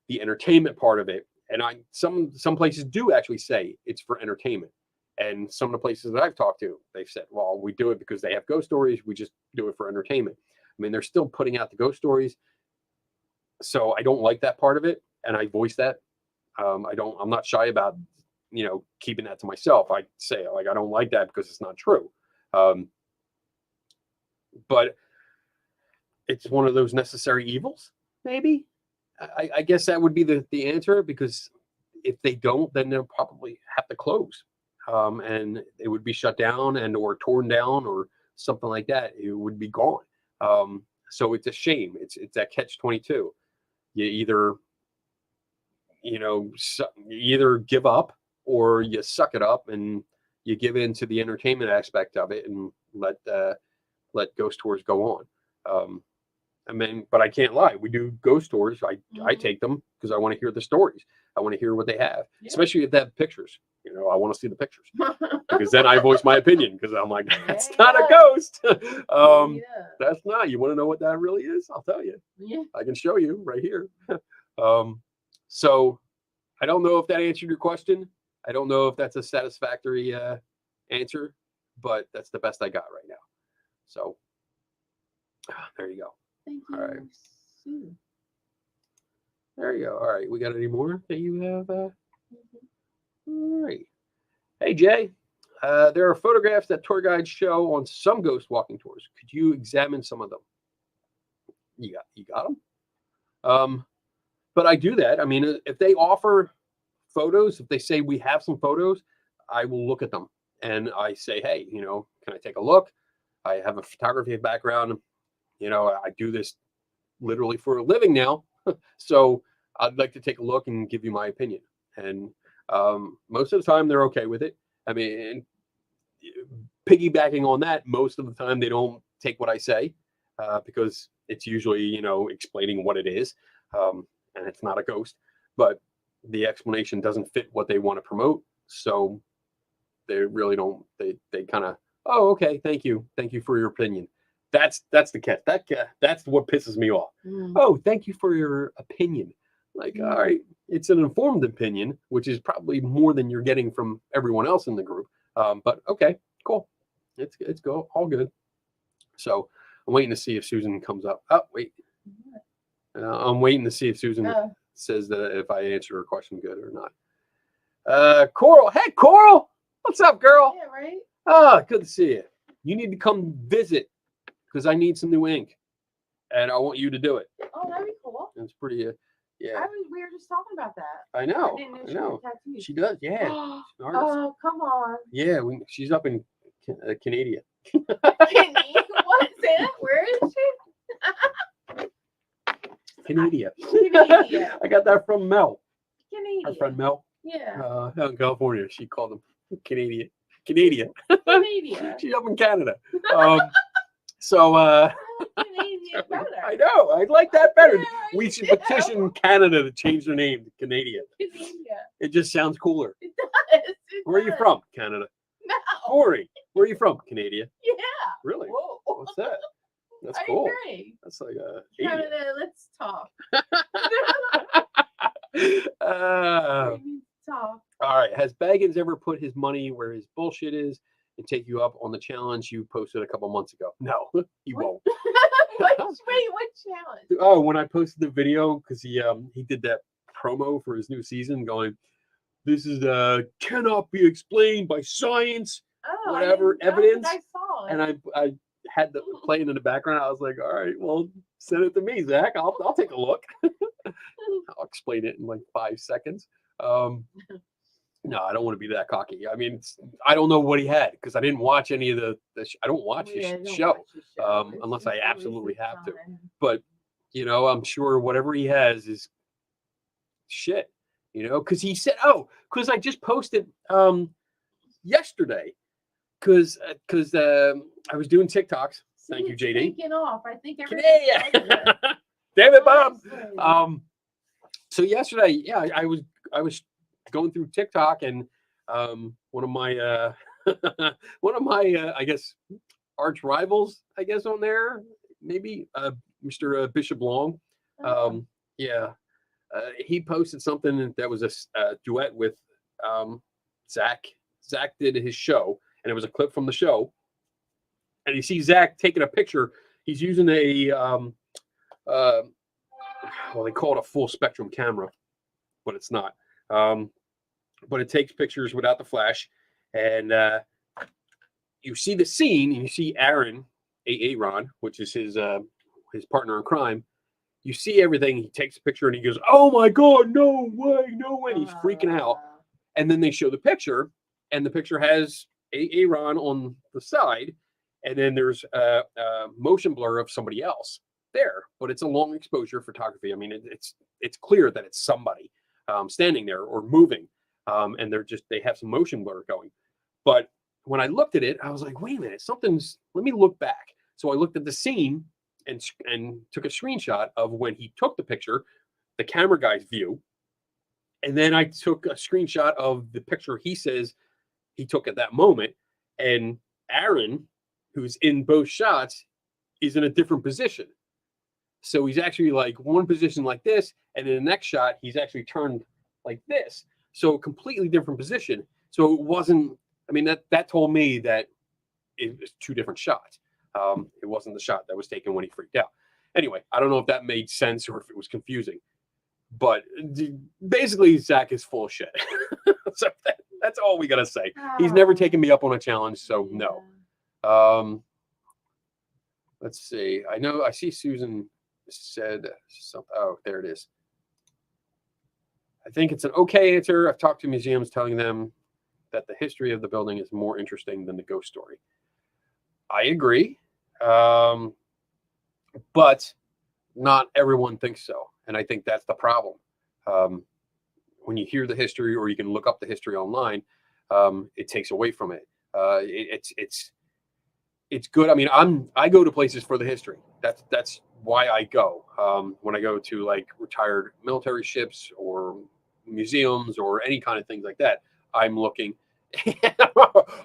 the entertainment part of it, and some places do actually say it's for entertainment. And some of the places that I've talked to, they've said, well, we do it because they have ghost stories. We just do it for entertainment. I mean, they're still putting out the ghost stories. So I don't like that part of it. And I voice that. I'm not shy about, keeping that to myself. I say, like, I don't like that because it's not true. But it's one of those necessary evils, maybe. I guess that would be the answer, because if they don't, then they'll probably have to close. And it would be shut down or torn down or something like that. It would be gone. So it's a shame. It's that catch-22. You either give up or you suck it up and you give in to the entertainment aspect of it and let ghost tours go on. I mean, but I can't lie. We do ghost tours. I take them because I want to hear the stories. I want to hear what they have, especially if they have pictures. I want to see the pictures, because then I voice my opinion, because I'm like, that's not a ghost. That's not. You want to know what that really is? I'll tell you. Yeah. I can show you right here. So I don't know if that answered your question. I don't know if that's a satisfactory answer, but that's the best I got right now. So there you go. Thank you. All right. Sue. There you go. All right. We got any more that you have? All right. Hey, Jay. There are photographs that tour guides show on some ghost walking tours. Could you examine some of them? You got them? But I do that. I mean, if they offer photos, if they say we have some photos, I will look at them and I say, hey, can I take a look? I have a photography background. You know, I do this literally for a living now. So I'd like to take a look and give you my opinion. And most of the time they're okay with it. I mean, piggybacking on that, most of the time they don't take what I say because it's usually, you know, explaining what it is. And it's not a ghost, but the explanation doesn't fit what they want to promote. So they really don't, they kind of, oh, okay, thank you for your opinion. That's the catch. That's what pisses me off. Oh, thank you for your opinion. Like, all right, it's an informed opinion, which is probably more than you're getting from everyone else in the group. But okay, cool. It's go all good. So I'm waiting to see if Susan comes up. Oh, wait. I'm waiting to see if Susan says that if I answer her question good or not. Coral. Hey, Coral. What's up, girl? Yeah, right. Oh, good to see you. You need to come visit because I need some new ink, and I want you to do it. Oh, that'd be cool. It's pretty, yeah. We were just talking about that. I know. I didn't know I she know. had tattoos. She does. Yeah. She's an artist. Oh, come on. Yeah, she's up in Canada. What is it? Where is she? Canada. Canada. I got that from Mel, Canadian. our friend Mel, Yeah. out in California. She called him Canadian. Canadian. Canadian. She's up in Canada. So Canadian better. I know. I like that better. Yeah, We should yeah. petition Canada to change their name to Canadian. Canadian. It just sounds cooler. It does. It Where are you does. from? Canada. No. Corey, where are you from? Canada. Yeah. Really? Whoa. What's that? That's I cool. agree. That's like a Canada, let's talk. uh, We need to talk. all right. Has Baggins ever put his money where his bullshit is and take you up on the challenge you posted a couple months ago? No, he What? won't. Wait, what challenge? Oh, when I posted the video because he did that promo for his new season, going, "This is cannot be explained by science." Oh, Whatever I didn't- evidence, I saw it. And I had the playing in the background. I was like, all right, well, send it to me, Zach. I'll take a look. I'll explain it in like 5 seconds. No, I don't want to be that cocky. I mean, I don't know what he had because I didn't watch any of I don't watch his Yeah, don't show. watch his show. It's Unless just I a waste absolutely of have to. time. But you know, I'm sure whatever he has is shit. You know, because he said, "Oh, because I just posted yesterday." Because I was doing TikToks. See, Thank you, it's JD. taking off. I think everything. Yeah. Damn it, Bob. Honestly. So yesterday, yeah, I was going through TikTok and one of my I guess arch rivals, I guess, on there, maybe Mr. Bishop Long. Yeah. He posted something that was a duet with Zach. Zach did his show, and it was a clip from the show. And you see Zach taking a picture. He's using a well, they call it a full spectrum camera, but it's not. But it takes pictures without the flash, and you see the scene, and you see Aaron, Aaron, which is his partner in crime. You see everything. He takes a picture and he goes, "Oh my God, no way, no way!" And he's freaking out. And then they show the picture, and the picture has Aaron on the side, and then there's a motion blur of somebody else there. But it's a long exposure photography. I mean, it's clear that it's somebody standing there or moving, and they have some motion blur going. But when I looked at it, I was like, wait a minute, let me look back. So I looked at the scene and took a screenshot of when he took the picture, the camera guy's view. And then I took a screenshot of the picture he says he took at that moment. And Aaron, who's in both shots, is in a different position. So he's actually like one position like this. And in the next shot, he's actually turned like this. So a completely different position. So it wasn't, I mean, that told me that it was two different shots. It wasn't the shot that was taken when he freaked out. Anyway, I don't know if that made sense or if it was confusing. But basically, Zach is full of shit. So that's all we got to say. He's never taken me up on a challenge, so no. Let's see. I see Susan said something. Oh, there it is. I think it's an okay answer. I've talked to museums telling them that the history of the building is more interesting than the ghost story. I agree. But not everyone thinks so. And I think that's the problem. When you hear the history or you can look up the history online, it takes away from it. It's good. I mean, I go to places for the history. That's why I go. When I go to like retired military ships or museums or any kind of things like that, I'm looking.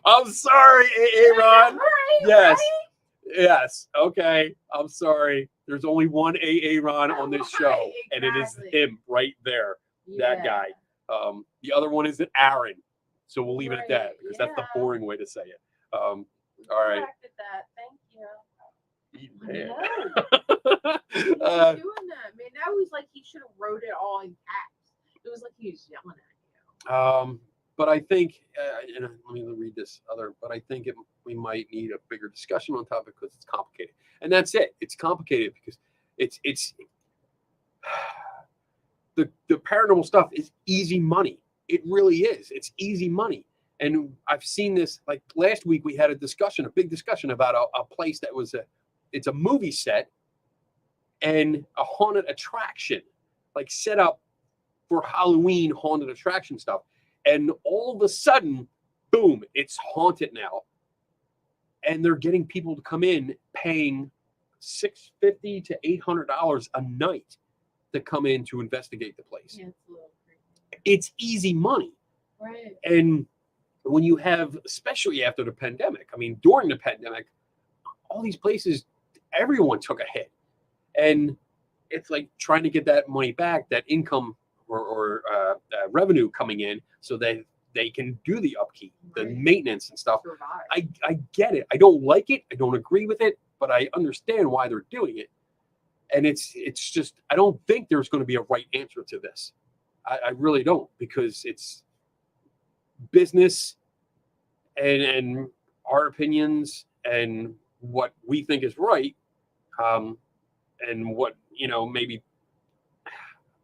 I'm sorry, Aaron. Yes. Yes. Okay. I'm sorry. There's only one Aaron on this show, Right, and it is exactly. him right there. That guy. The other one is Aaron. So we'll leave it at that Right, because that's the yeah. boring way to say it. All right. Corrected that. Thank you. Man. He's doing that, man. That was like he should have wrote it all in caps. It was like he was yelling at you. But I think, and let me read this other. But I think we might need a bigger discussion on topic because it's complicated, and that's it. It's complicated because it's the paranormal stuff is easy money. It really is. It's easy money, and I've seen this. Like last week, we had a big discussion about a place that was it's a movie set and a haunted attraction, like set up for Halloween haunted attraction stuff. And all of a sudden, boom, it's haunted now. And they're getting people to come in paying $650 to $800 a night to come in to investigate the place. Yeah, it's a little crazy. It's easy money. Right. And when you have, especially after the pandemic, I mean, during the pandemic, all these places, everyone took a hit. And it's like trying to get that money back, that income or revenue coming in so that they can do the upkeep, the Right. maintenance and stuff. Survive. I get it. I don't like it. I don't agree with it, but I understand why they're doing it. And it's just, I don't think there's going to be a right answer to this. I really don't, because it's business and our opinions and what we think is right. And what, maybe,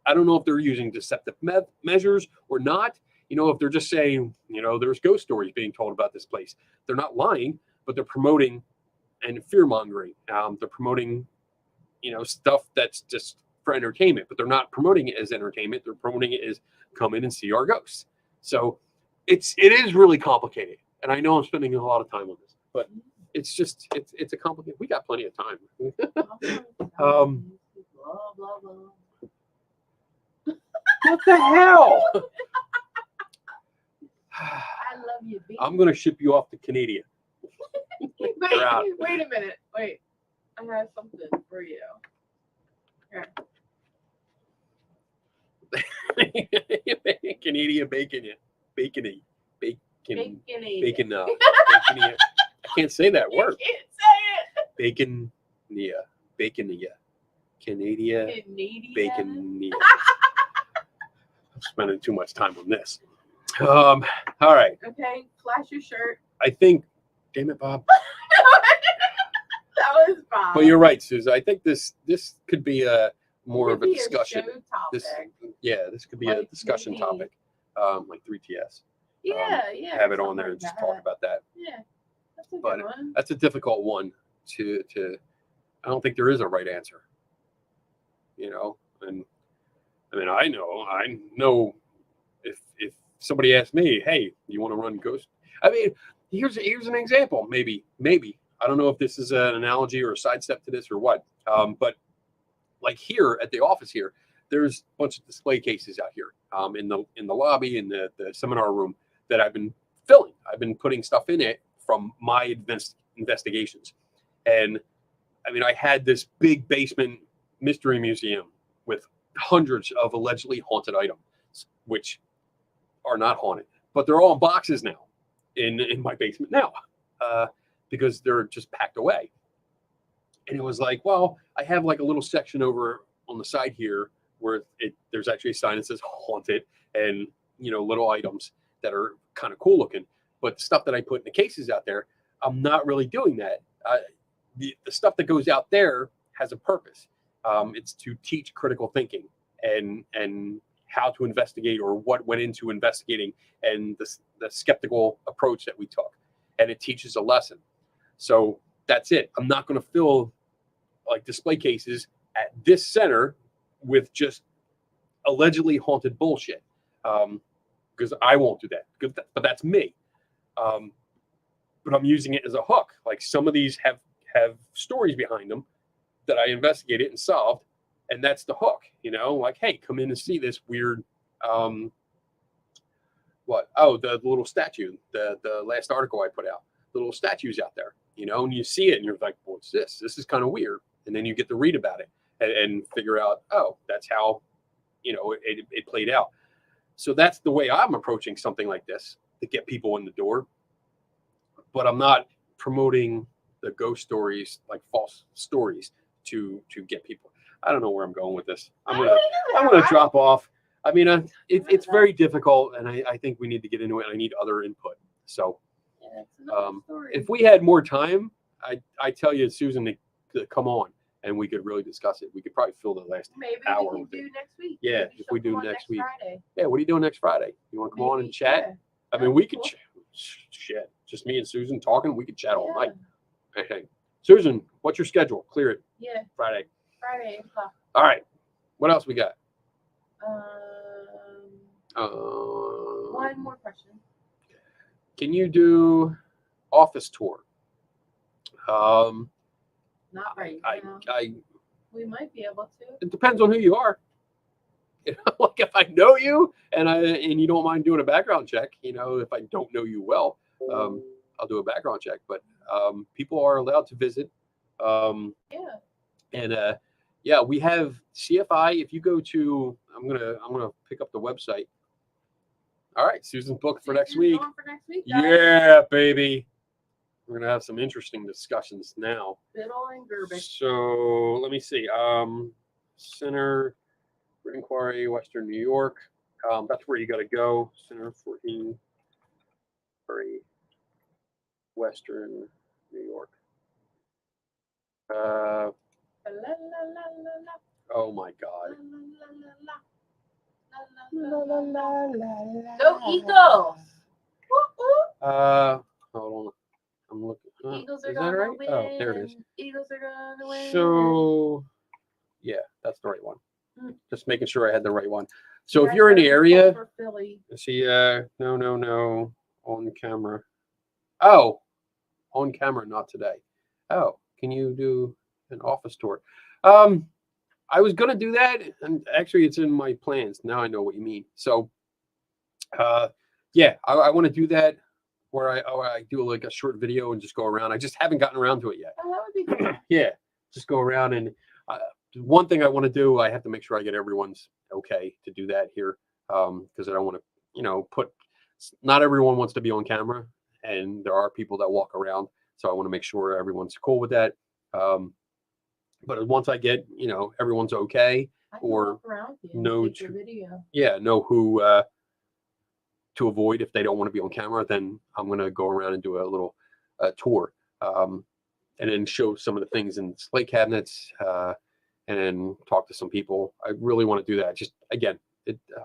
I don't know if they're using deceptive measures or not. If they're just saying, there's ghost stories being told about this place. They're not lying, but they're promoting and fear mongering. They're promoting, stuff that's just for entertainment, but they're not promoting it as entertainment. They're promoting it as come in and see our ghosts. So it is really complicated. And I know I'm spending a lot of time on this, but it's just, it's a complicated, we got plenty of time. Blah, blah, blah. What the hell? I love you, baby. I'm going to ship you off to Canada. You're out. Wait a minute. Wait. I have something for you. Here. Canadian bacon. Bacon. Bacon. Bacon. I can't say that You word. can't say Bacon. Baconia. Canadian. it. Canadian. Bacon. I'm spending too much time on this. All right. Okay. Flash your shirt. I think, damn it, Bob. That was Bob. But you're right, Susan. I think this could be more Could of a be discussion. show topic. This could be a Like discussion maybe- topic, like 3TS. Yeah. Have it on something there like and just that. talk about that. Yeah. That's a But good one. That's a difficult one to. I don't think there is a right answer. And I mean, I know if somebody asked me, hey, you want to run Ghost? I mean, here's an example. Maybe I don't know if this is an analogy or a sidestep to this or what. But like here at the office here, there's a bunch of display cases out here in the lobby, in the seminar room that I've been filling. I've been putting stuff in it from my investigations. And I mean, I had this big basement mystery museum with hundreds of allegedly haunted items, which are not haunted, but they're all in boxes now in my basement now because they're just packed away. And it was like, well, I have like a little section over on the side here where there's actually a sign that says haunted and, little items that are kind of cool looking. But the stuff that I put in the cases out there, I'm not really doing that. The stuff that goes out there has a purpose. It's to teach critical thinking and how to investigate or what went into investigating and the skeptical approach that we took. And it teaches a lesson. So that's it. I'm not going to fill like display cases at this center with just allegedly haunted bullshit. Because I won't do that. But that's me. But I'm using it as a hook. Like some of these have stories behind them that I investigated and solved, and that's the hook. You know, like, hey, come in and see this weird. What? Oh, the little statue. The last article I put out. The little statues out there. You know, and you see it, and you're like, what's this? This is kind of weird. And then you get to read about it and figure out, oh, that's how, you know, it played out. So that's the way I'm approaching something like this to get people in the door. But I'm not promoting the ghost stories, like false stories, to get people. I don't know where I'm going with this. I'm gonna drop off. I mean, it's very difficult, and I think we need to get into it. I need other input. So, if we had more time, I tell you, Susan, to come on, and we could really discuss it. We could probably fill the last hour. Maybe we can do next week. Yeah, Maybe if we she'll do come on next week. Friday. Yeah, what are you doing next Friday? You want to come on and chat? Yeah. I mean, we could Cool. shit. Just me and Susan talking. We could chat all Yeah. night. Okay, Susan, what's your schedule? Clear it. Yeah, Friday. Friday 8 o'clock. All right. What else we got? One more question. Can you do office tour? Not right now. We might be able to. It depends on who you are. You know, like if I know you and you don't mind doing a background check, you know, if I don't know you well, I'll do a background check. But people are allowed to visit. Yeah. And yeah, we have CFI. If you go to, I'm gonna pick up the website. All right, Susan's booked for next Susan's week. going for next week, guys. Yeah, baby. We're gonna have some interesting discussions now. Biddle and Gerbic. So let me see. Center for Inquiry, Western New York. That's where you got to go. Center for Inquiry, Western New York. La, la, la, la, Oh my God. la, la, la, la. Go Eagles! Hold on. I'm looking. Eagles are Is that gonna right? win. Oh, there it is. Eagles are gonna win. So, yeah, that's the right one. Mm. Just making sure I had the right one. So if Red you're in the Sox area, for Philly. see, no, on camera. Oh, on camera, not today. Oh, can you do an office tour? I was gonna do that, and actually, it's in my plans. Now I know what you mean. So, yeah, I want to do that, where I do like a short video and just go around. I just haven't gotten around to it yet. Oh, that would be cool. Yeah, just go around and one thing I want to do, I have to make sure I get everyone's okay to do that here, because I don't want to, you know, not everyone wants to be on camera, and there are people that walk around, so I want to make sure everyone's cool with that. But once I get, you know, everyone's okay, I can or walk around with you and no take your video. yeah, know who to avoid if they don't want to be on camera, then I'm gonna go around and do a little tour, and then show some of the things in display cabinets, and talk to some people. I really want to do that. Just again,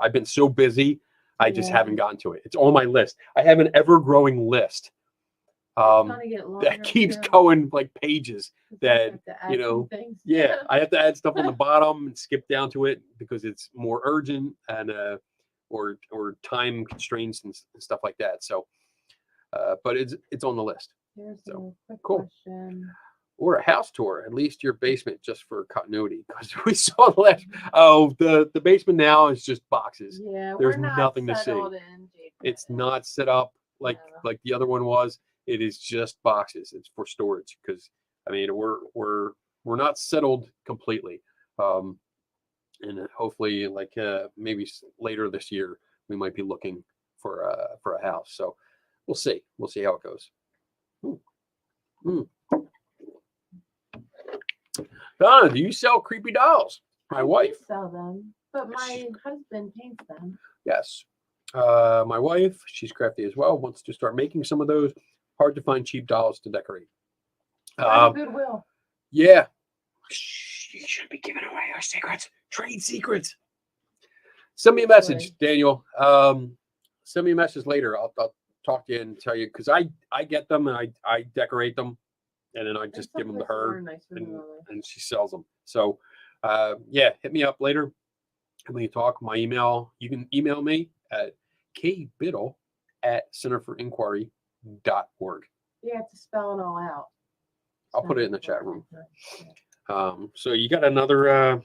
I've been so busy, I just Yeah. haven't gotten to it. It's on my list. I have an ever-growing list It's gonna get longer that keeps too. going like pages. 'Cause that, I have to add you some know, things. Yeah, I have to add stuff on the bottom and skip down to it because it's more urgent and or time constraints and stuff like that. So, but it's on the list. Here's So, a quick cool. question. Or a house tour, at least your basement, just for continuity. Because we saw the last. Oh, the basement now is just boxes. Yeah, There's we're not nothing to see. settled in, Jake. It's not set up like No. the other one was. It is just boxes. It's for storage because I mean we're not settled completely. And hopefully like maybe later this year we might be looking for a house. So we'll see how it goes. Donna, do you sell creepy dolls? My I do wife. sell them, but my husband paints them. Yes. My wife, she's crafty as well, wants to start making some of those. Hard to find cheap dolls to decorate. Out of Goodwill. Yeah. Shh, you shouldn't be giving away our secrets. Trade secrets. Send me a message, Daniel. Send me a message later. I'll talk to you and tell you because I get them and I decorate them. and then I And just some give them to places are her, nicer than and, others. and she sells them. So, yeah, hit me up later. And we can talk. My email, you can email me at kbiddle@centerforinquiry.org. You have to spell it all out. I'll put it in the chat Center room. for Inquiry. So you got another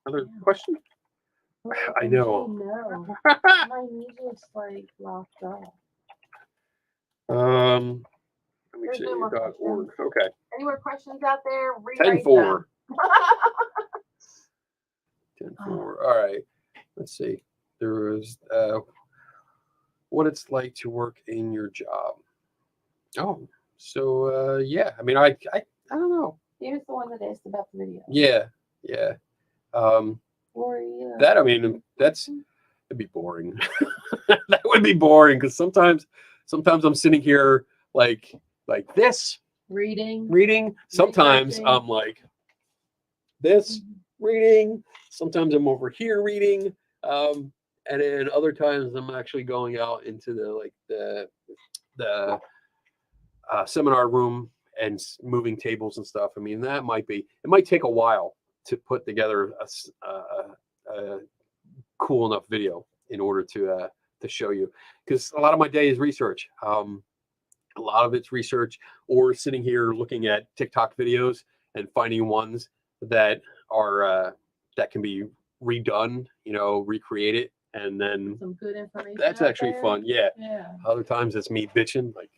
Yeah. question? I know. No. My music's like locked up. Let me There's see. no more .org. Okay. Any more questions out there? Rewrite 10-4. them. 10-4. All right. Let's see. There was what it's like to work in your job. Oh, so yeah. I mean, I don't know. He was the one that asked about the video. Yeah, yeah. Or you. That I mean, it'd be boring. That would be boring because sometimes I'm sitting here like this Reading. reading. Sometimes Researching. I'm like this reading. Sometimes I'm over here reading. And then other times I'm actually going out into the seminar room and moving tables and stuff. I mean, it might take a while to put together a cool enough video in order to show you, because a lot of my day is research. A lot of it's research or sitting here looking at TikTok videos and finding ones that are that can be redone, recreated, and then Some good information. that's out actually there. fun. Yeah. Yeah. Other times it's me bitching, like,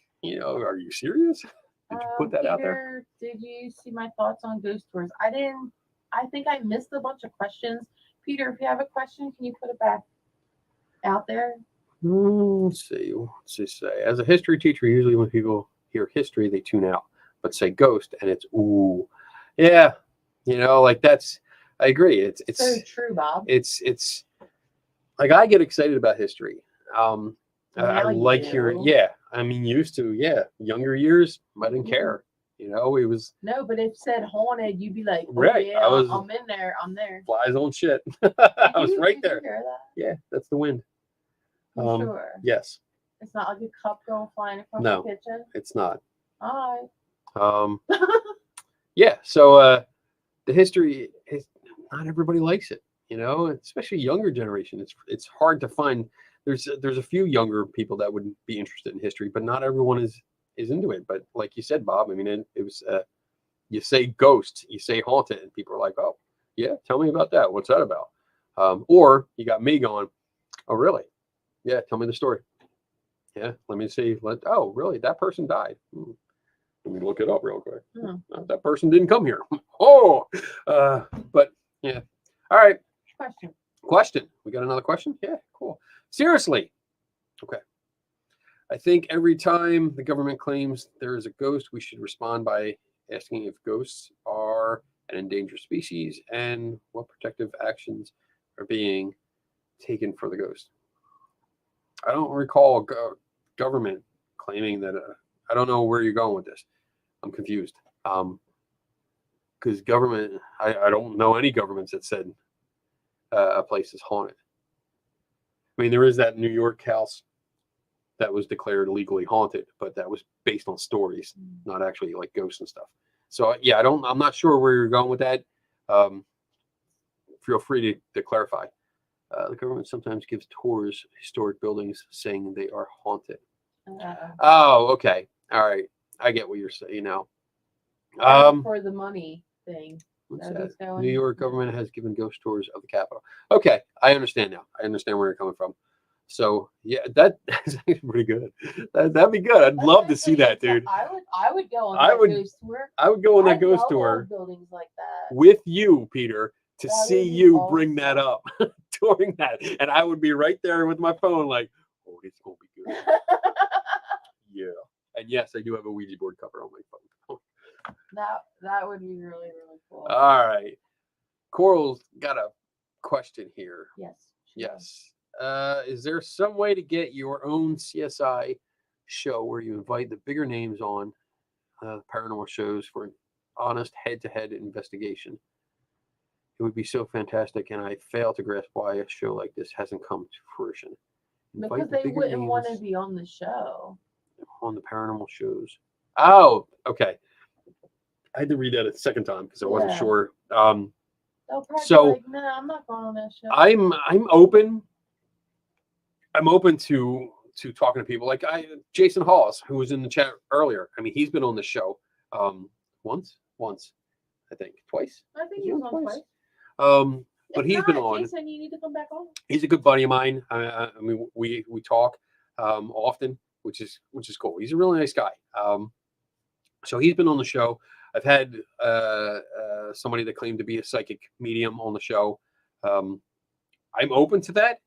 are you serious? Did you put that out there? Peter, did you see my thoughts on ghost tours? I didn't. I think I missed a bunch of questions. Peter, if you have a question, can you put it back out there? Let's see. What's this say? As a history teacher, usually when people hear history, they tune out. But say ghost, and it's ooh, yeah. Like that's. I agree. It's So true, Bob. it's like I get excited about history. I Now you like do. hearing. Yeah, I mean, used to. Yeah, younger years, I didn't care. It was No, but if it said haunted, you'd be like, oh, Right, yeah, I'm in there. I'm there. flies on shit. I was right Did there. you hear that? Yeah, that's the wind. You sure? Yes, It's not like a cup going flying across No. the kitchen. it's not. All Yeah, so the history is not everybody likes it, especially younger generation. It's hard to find. There's a few younger people that would be interested in history, but not everyone is into it. But like you said, Bob, I mean, it was you say ghost, you say haunted, and people are like, oh yeah, tell me about that. What's that about? Or you got me going, oh really? Yeah, tell me the story. Yeah, let me see. Oh really? That person died. Let me look it up real quick. That person didn't come here. Oh, but yeah. All right. Question. We got another question? Yeah, cool. Seriously. Okay. I think every time the government claims there is a ghost, we should respond by asking if ghosts are an endangered species and what protective actions are being taken for the ghost. I don't recall government claiming that. I don't know where you're going with this. I'm confused. Because government, I don't know any governments that said a place is haunted. I mean, there is that New York house that was declared legally haunted, but that was based on stories, not actually like ghosts and stuff. So yeah, I'm not sure where you're going with that. Feel free to clarify. The government sometimes gives tours historic buildings saying they are haunted. Oh, okay. All right. I get what you're saying now. For the money thing. What's That that? he's going- New York government has given ghost tours of the Capitol. Okay, I understand now. I understand where you're coming from. So yeah, that's actually pretty good. That'd be good. I'd love to see that, dude. I would go on I that would- ghost tour. I would go on that I ghost love tour old buildings like that. with you, Peter, to That see would be you bring that awesome. up during that, and I would be right there with my phone, like, oh, it's gonna be good. Yeah, and yes, I do have a Ouija board cover on my phone. That would be really, really cool. All right, Coral's got a question here. Yes. Yes. Is there some way to get your own CSI show where you invite the bigger names on paranormal shows for an honest head-to-head investigation? It would be so fantastic, and I fail to grasp why a show like this hasn't come to fruition. Because Invite the they bigger wouldn't want to names be on the show. on the paranormal shows. Oh, okay. I had to read that a second time because I wasn't Yeah. sure. They'll probably So- be like, nah, I'm not going on that show. I'm open. I'm open to talking to people like Jason Hawes, who was in the chat earlier. I mean, he's been on the show once, I think, twice. I think Is he he was on on twice? twice. But If he's been not, on. Jason, you need to come back on. He's a good buddy of mine. I mean, we talk often, which is cool. He's a really nice guy. So he's been on the show. I've had somebody that claimed to be a psychic medium on the show. I'm open to that.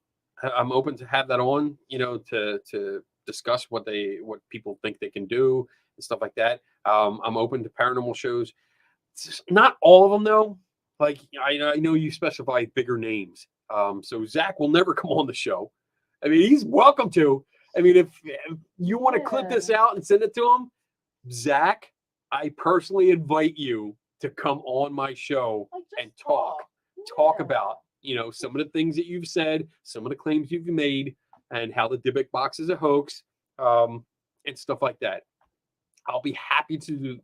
I'm open to have that on, to discuss what people think they can do and stuff like that. I'm open to paranormal shows. Not all of them though. Like I know you specify bigger names. So Zach will never come on the show. I mean, he's welcome to. I mean, if you want to clip this out and send it to him, Zach, I personally invite you to come on my show Like, just and talk Yeah. about, some of the things that you've said, some of the claims you've made, and how the Dybbuk box is a hoax, and stuff like that. I'll be happy to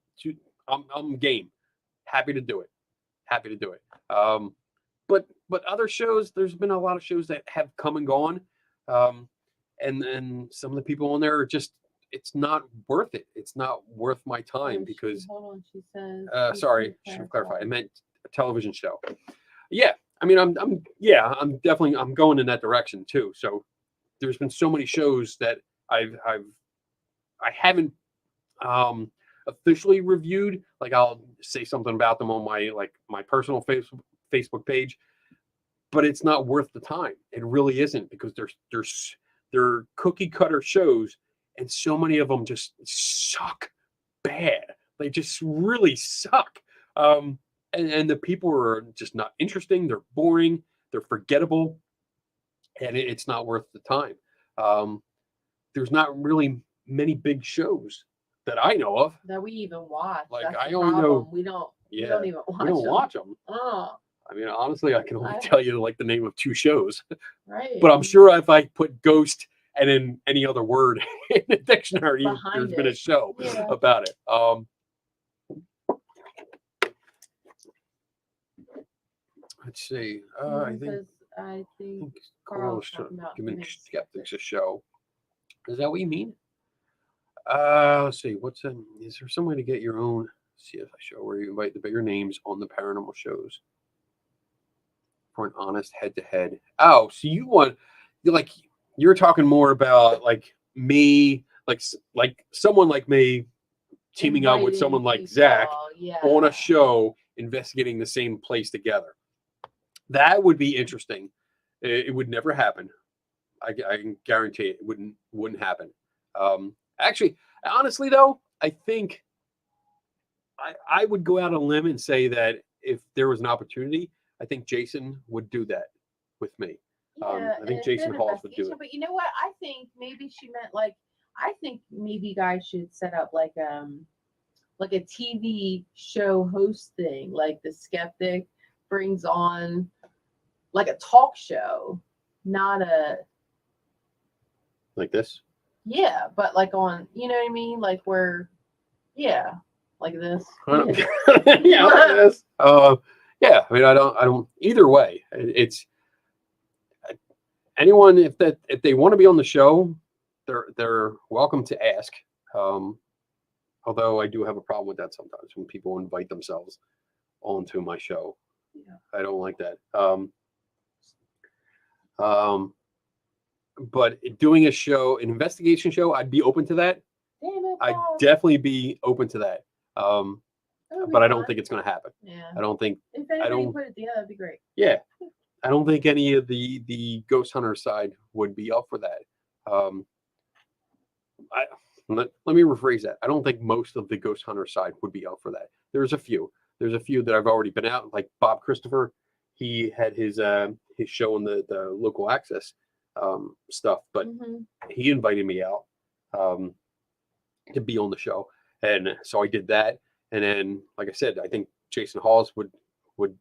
I'm game. Happy to do it. But other shows, there's been a lot of shows that have come and gone. And then some of the people on there are just, it's not worth it. It's not worth my time because Hold on, she says. sorry, should clarify. I meant a television show. Yeah. I mean, I'm definitely, I'm going in that direction too. So there's been so many shows that I haven't officially reviewed. Like I'll say something about them on my personal Facebook page, but it's not worth the time. It really isn't, because they're cookie cutter shows, and so many of them just suck bad. They just really suck. And the people are just not interesting. They're boring. They're forgettable, and it's not worth the time. There's not really many big shows that I know of. That we even watch. Like, That's I the only know- problem. We don't even watch We don't them. watch them. Oh, I mean, honestly, I can only I- tell you like the name of 2 shows. right. But I'm sure if I put ghost and then any other word in the dictionary, Behind there's been a it. show Yeah. about it. Let's see. I think I think Carl Carl's talking about giving giving skeptics a show. Is that what you mean? Let's see. Is there some way to get your own CSI show where you invite the bigger names on the paranormal shows for an honest head-to-head? Oh, so you're talking more about like me, like someone like me teaming up with inviting someone like people, Zach yeah. on a show investigating the same place together. That would be interesting. It would never happen. I can guarantee it wouldn't happen. Actually, honestly though, I think I would go out on a limb and say that if there was an opportunity, I think Jason would do that with me. I think and Jason good Halls would do investigation, it. But you know what? I think maybe she meant I think maybe you guys should set up like a TV show host thing, like the Skeptic brings on like a talk show, not a Like this. but like on, you know what I mean? Like like this. Yeah, like this. Yeah. I mean, I don't. Either way, it's anyone if they want to be on the show, they're welcome to ask. Although I do have a problem with that sometimes when people invite themselves onto my show. Yeah. I don't like that. But doing a show, an investigation show, I'd be open to that. Damn it, I'd Bob. definitely be open to that. That'll be But I don't fun. think it's going to happen. Yeah. I don't think. If anybody don't- put it together, that'd be great. Yeah, I don't think any of the ghost hunter side would be up for that. Let me rephrase that. I don't think most of the ghost hunter side would be up for that. There's a few. There's a few that I've already been out, like Bob Christopher. He had his show on the local access stuff, but Mhm. he invited me out to be on the show, and so I did that. And then, like I said, I think Jason Halls would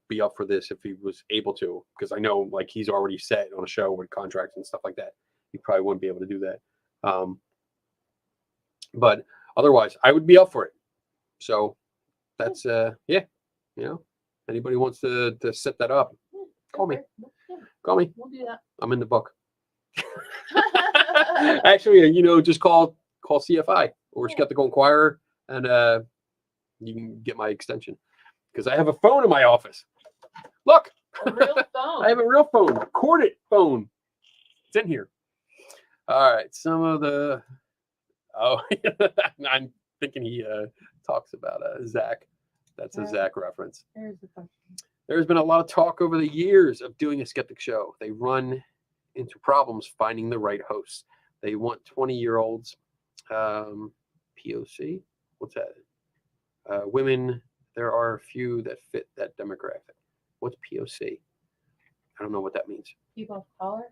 be up for this if he was able to, because I know like he's already set on a show with contracts and stuff like that. He probably wouldn't be able to do that. But otherwise, I would be up for it. So that's yeah, you know, anybody wants to set that up, call me. Yeah, Call me. we'll do that. I'm in the book. Actually, you know, just call CFI or Yeah. Skeptical Inquirer, and you can get my extension because I have a phone in my office. Look, A real phone. I have a real phone, a corded phone. It's in here. All right, some of the. Oh, I'm thinking he talks about Zach. That's a Zach reference. There's the question. There's been a lot of talk over the years of doing a skeptic show. They run into problems finding the right hosts. They want 20-year-olds, POC. What's that? Women. There are a few that fit that demographic. What's POC? I don't know what that means. People of color.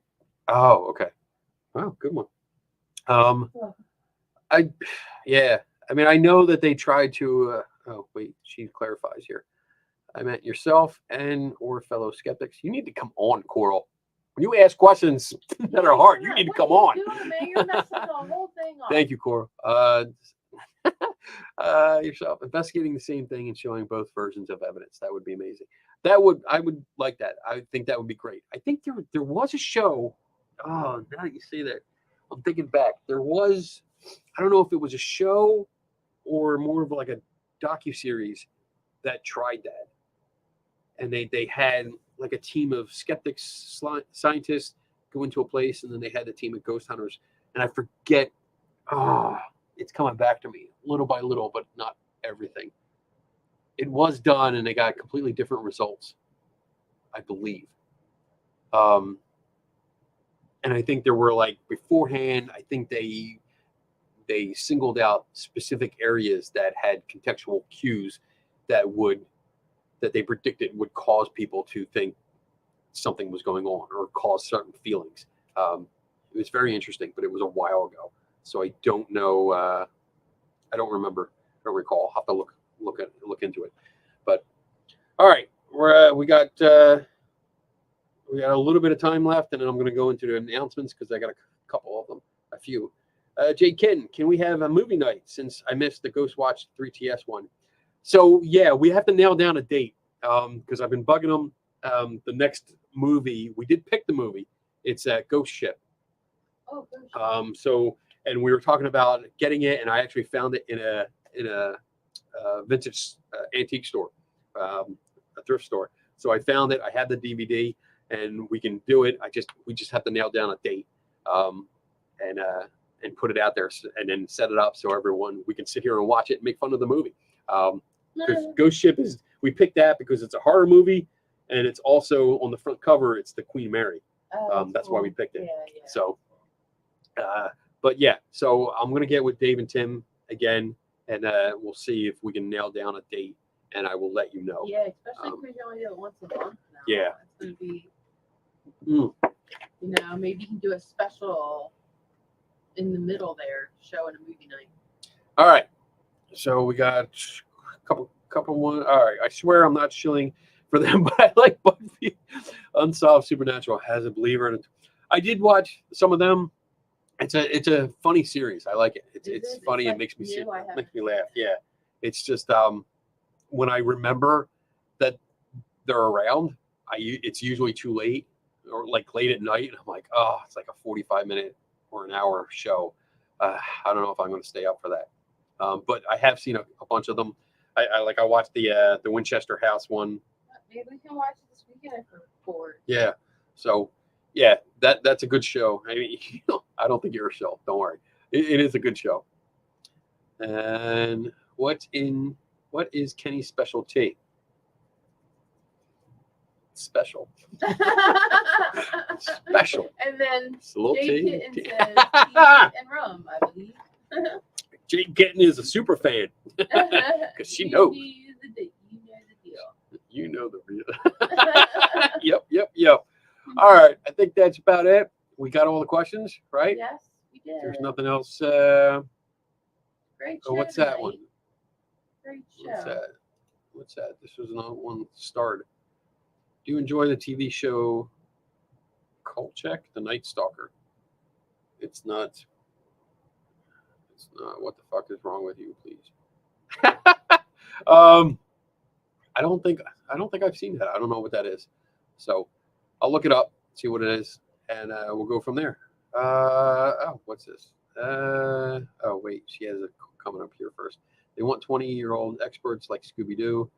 Oh, okay. Wow, good one. Yeah. I mean, I know that they tried to. Oh, wait. She clarifies here. I meant yourself and or fellow skeptics. You need to come on, Coral. When you ask questions that are hard, you need to come on. Doing, man? You're messing the whole thing up. Thank you, Coral. Yourself investigating the same thing and showing both versions of evidence. That would be amazing. I would like that. I think that would be great. I think there was a show. Oh, now that you say that, I'm thinking back. There was, I don't know if it was a show or more of like a docuseries that tried that. And they had like a team of skeptics, scientists go into a place, and then they had the team of ghost hunters. And I forget, it's coming back to me little by little, but not everything. It was done, and they got completely different results, I believe. And I think there were like beforehand, I think they singled out specific areas that had contextual cues that they predicted would cause people to think something was going on or cause certain feelings. It was very interesting, but it was a while ago, so I don't know. I don't remember. I don't recall. I'll have to look into it. But all right, we got a little bit of time left, and then I'm going to go into the announcements because I got a couple of them, a few. Jay Kitten, can we have a movie night since I missed the Ghost Watch 3TS one? So yeah, we have to nail down a date because I've been bugging them. The next movie, we did pick the movie. It's Ghost Ship. Oh, gosh. And we were talking about getting it, and I actually found it in a vintage antique store, a thrift store. So I found it. I had the DVD, and we can do it. We just have to nail down a date, and put it out there, and then set it up so we can sit here and watch it and make fun of the movie. Because Ghost Ship we picked that because it's a horror movie, and it's also on the front cover. It's the Queen Mary. That's why we picked it. Yeah. So, but yeah, so I'm gonna get with Dave and Tim again, and we'll see if we can nail down a date, and I will let you know. Yeah, especially because you only do it once a month now. Yeah. It's gonna be. You know, maybe you can do a special in the middle there, showing a movie night. All right. So we got a couple one. All right. I swear I'm not shilling for them, but I like Buffy. Unsolved Supernatural has a believer in it. I did watch some of them. It's a funny series. I like it. It's funny. It makes me laugh. Yeah. It's just when I remember that they're around, it's usually too late or like late at night, and I'm like, oh, it's like a 45-minute or an hour show. I don't know if I'm going to stay up for that. But I have seen a bunch of them. I watched the Winchester House one. Maybe we can watch it this weekend if we're bored. Yeah. So yeah, that's a good show. I mean, I don't think you're a show. Don't worry. It is a good show. And what is Kenny's specialty? Special. Special. And then It's a little Jay tea. Kitten says tea and rum, I believe. Jake Gettin is a super fan because she knows. You know the deal. You know the real. Yep. All right. I think that's about it. We got all the questions, right? Yes, we did. There's nothing else. Great show. Oh, what's that tonight. one? Great show. What's that? This was another one starred. Do you enjoy the TV show Kolchak, The Night Stalker? It's not. What the fuck is wrong with you, please? I don't think I've seen that. I don't know what that is. So I'll look it up, see what it is, and we'll go from there. Oh, what's this? Oh wait, she has it coming up here first. They want 20-year-old experts like Scooby-Doo.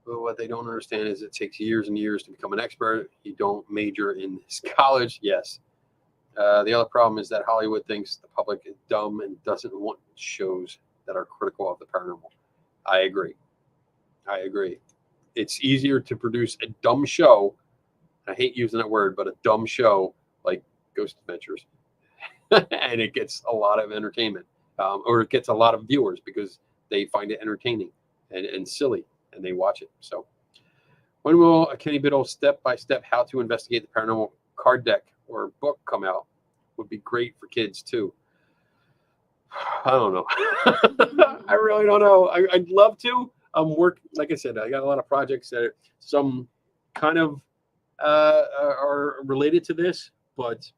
But what they don't understand is it takes years and years to become an expert. You don't major in this college. Yes. The other problem is that Hollywood thinks the public is dumb and doesn't want shows that are critical of the paranormal. I agree. It's easier to produce a dumb show. I hate using that word, but a dumb show like Ghost Adventures. And it gets a lot of entertainment, or it gets a lot of viewers because they find it entertaining and silly, and they watch it. So when will a Kenny Biddle step-by-step how to investigate the paranormal card deck or book come out? Would be great for kids too. I don't know. I really don't know. I'd love to. Like I said, I got a lot of projects that some kind of are related to this, but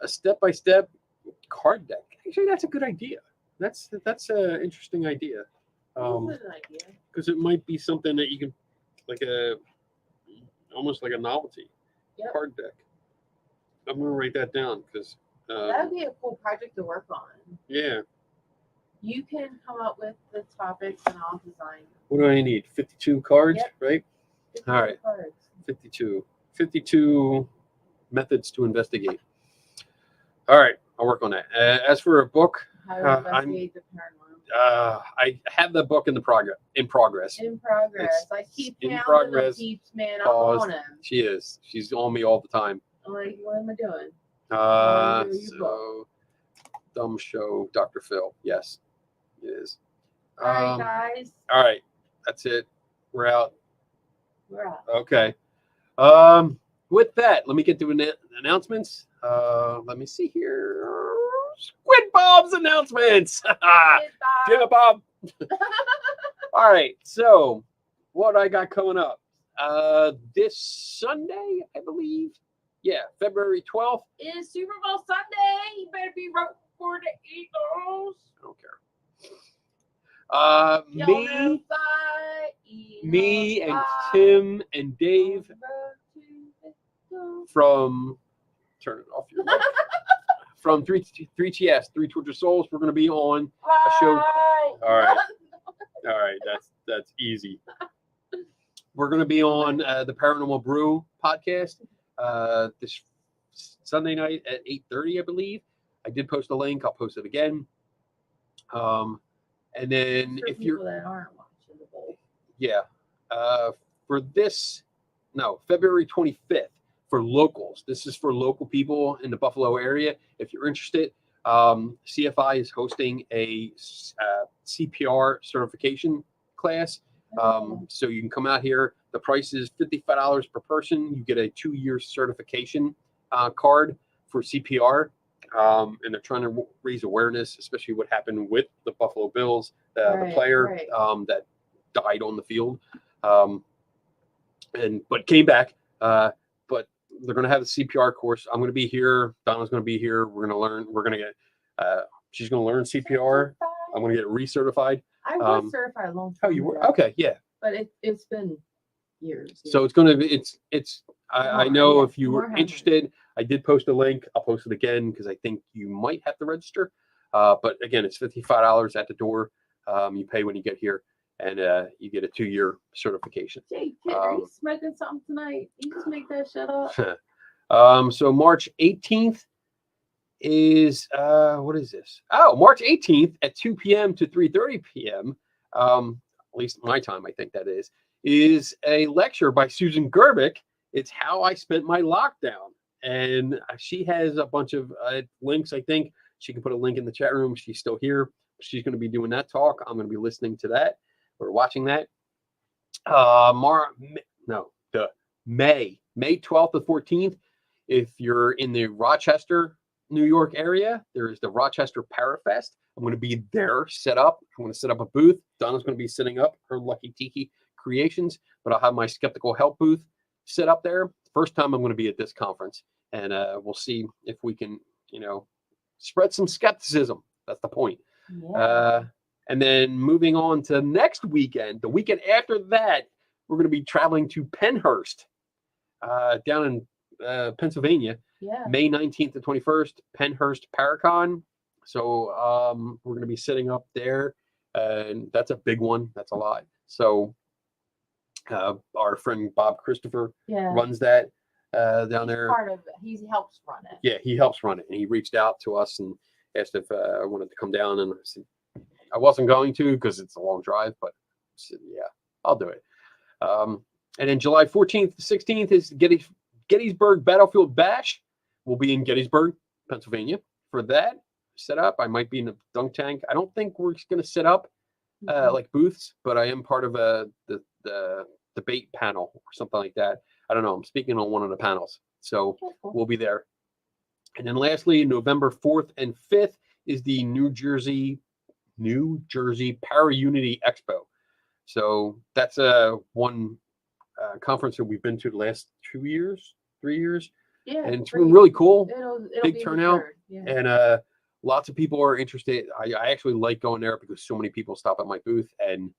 a step-by-step card deck. Actually, that's a good idea. That's an interesting idea. Because it might be something that you can, almost like a novelty card deck. I'm gonna write that down because that would be a cool project to work on. Yeah. You can come up with the topics and I'll design. What do I need? 52 cards, right? 52 All right. cards. 52 methods to investigate. All right, I'll work on that. As for a book, How to investigate the paranormal. I have the book in progress. In progress. It's I keep in pounding progress. the peeps, man. I'm Paused. on him. She is. She's on me all the time. I'm like, what am I doing? So dumb show, Dr. Phil. Yes, it is. All right, guys. All right, that's it. We're out. We're out. Okay. With that, let me get to announcements. Let me see here. Squid Bob's announcements. Give it, Bob. All right. So, what I got coming up this Sunday, I believe. Yeah, February 12th. It's Super Bowl Sunday. You better be rooting for the Eagles. I don't care. Me and Tim and Dave from turn it off your mic. From 3TS, Three Tortured Souls, we're going to be on a show. All right, that's easy. We're going to be on the Paranormal Brew podcast this Sunday night at 8:30, I believe. I did post a link. I'll post it again. And then if you're that aren't watching the bowl. Yeah. For this, no, February 25th for locals. This is for local people in the Buffalo area. If you're interested, CFI is hosting a CPR certification class. So you can come out here. The price is $55 per person. You get a 2-year certification card for CPR. And they're trying to raise awareness, especially what happened with the Buffalo Bills, the player that died on the field, but came back. But they're going to have a CPR course. I'm going to be here. Donna's going to be here. We're going to learn. We're going to get. She's going to learn CPR. I'm going to get recertified. I was certified a long time. Oh, you were? Okay, yeah. But it's been years. So it's going to be. I know if you were interested, I did post a link. I'll post it again because I think you might have to register. But again, it's $55 at the door. You pay when you get here, and you get a 2-year certification. Jake, are you smoking something tonight? You just make that shut up. So March 18th is what is this? Oh, March 18th at 2 p.m. to 3:30 p.m. At least my time, I think that is a lecture by Susan Gerbic. It's how I spent my lockdown. And she has a bunch of links. I think she can put a link in the chat room. She's still here. She's going to be doing that talk. I'm going to be listening to that or watching that. May 12th to 14th. If you're in the Rochester, New York area, there is the Rochester Parafest. I'm going to be there set up. I'm going to set up a booth. Donna's going to be setting up her Lucky Tiki Creations, but I'll have my Skeptical Help booth set up there. First time I'm going to be at this conference, and we'll see if we can, spread some skepticism. That's the point. Yeah. And then moving on to next weekend, the weekend after that, we're going to be traveling to Pennhurst, down in Pennsylvania, Yeah. May 19th to 21st, Pennhurst Paracon. So we're going to be sitting up there, and that's a big one. That's a lot. So our friend Bob Christopher Yeah. runs that down there. Part of it. He helps run it. Yeah, he helps run it, and he reached out to us and asked if I wanted to come down, and I said I wasn't going to because it's a long drive, but I said, yeah, I'll do it. And then July 14th to 16th is Gettysburg Battlefield Bash. We'll be in Gettysburg, Pennsylvania for that. Set up. I might be in the dunk tank. I don't think we're going to set up like booths, but I am part of the debate panel or something like that. I don't know. I'm speaking on one of the panels, so we'll be there. And then lastly, November 4th and 5th is the New Jersey Para Unity Expo. So that's one conference that we've been to the last 2 years, 3 years. Yeah. And it's been really cool. It'll Big be the turnout. third, yeah. And lots of people are interested. I actually like going there because so many people stop at my booth and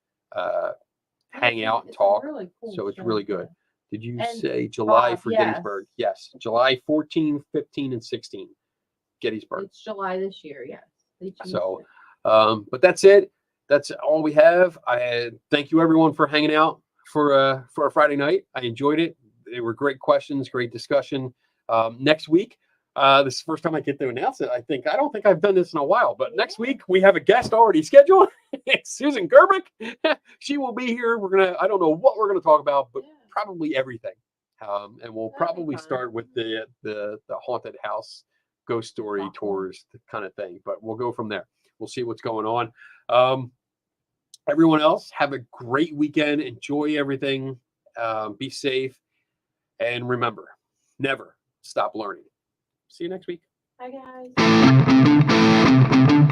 hang out and It's a talk. really cool So it's show, really good. yeah. Did you And say July Bob, for yes. Gettysburg? Yes. July 14, 15, and 16. Gettysburg. It's July this year, yes. They changed So, it. but that's it. That's all we have. I thank you everyone for hanging out for a Friday night. I enjoyed it. They were great questions, great discussion. Next week, this is the first time I get to announce it. I don't think I've done this in a while, but next week we have a guest already scheduled. It's Susan Gerbic. She will be here. I don't know what we're gonna talk about, but Yeah. probably everything. And we'll That'd be probably fun. start with the haunted house ghost story Awesome. tours kind of thing, but we'll go from there. We'll see what's going on. Everyone else, have a great weekend. Enjoy everything. Be safe. And remember, never stop learning. See you next week. Hi, guys.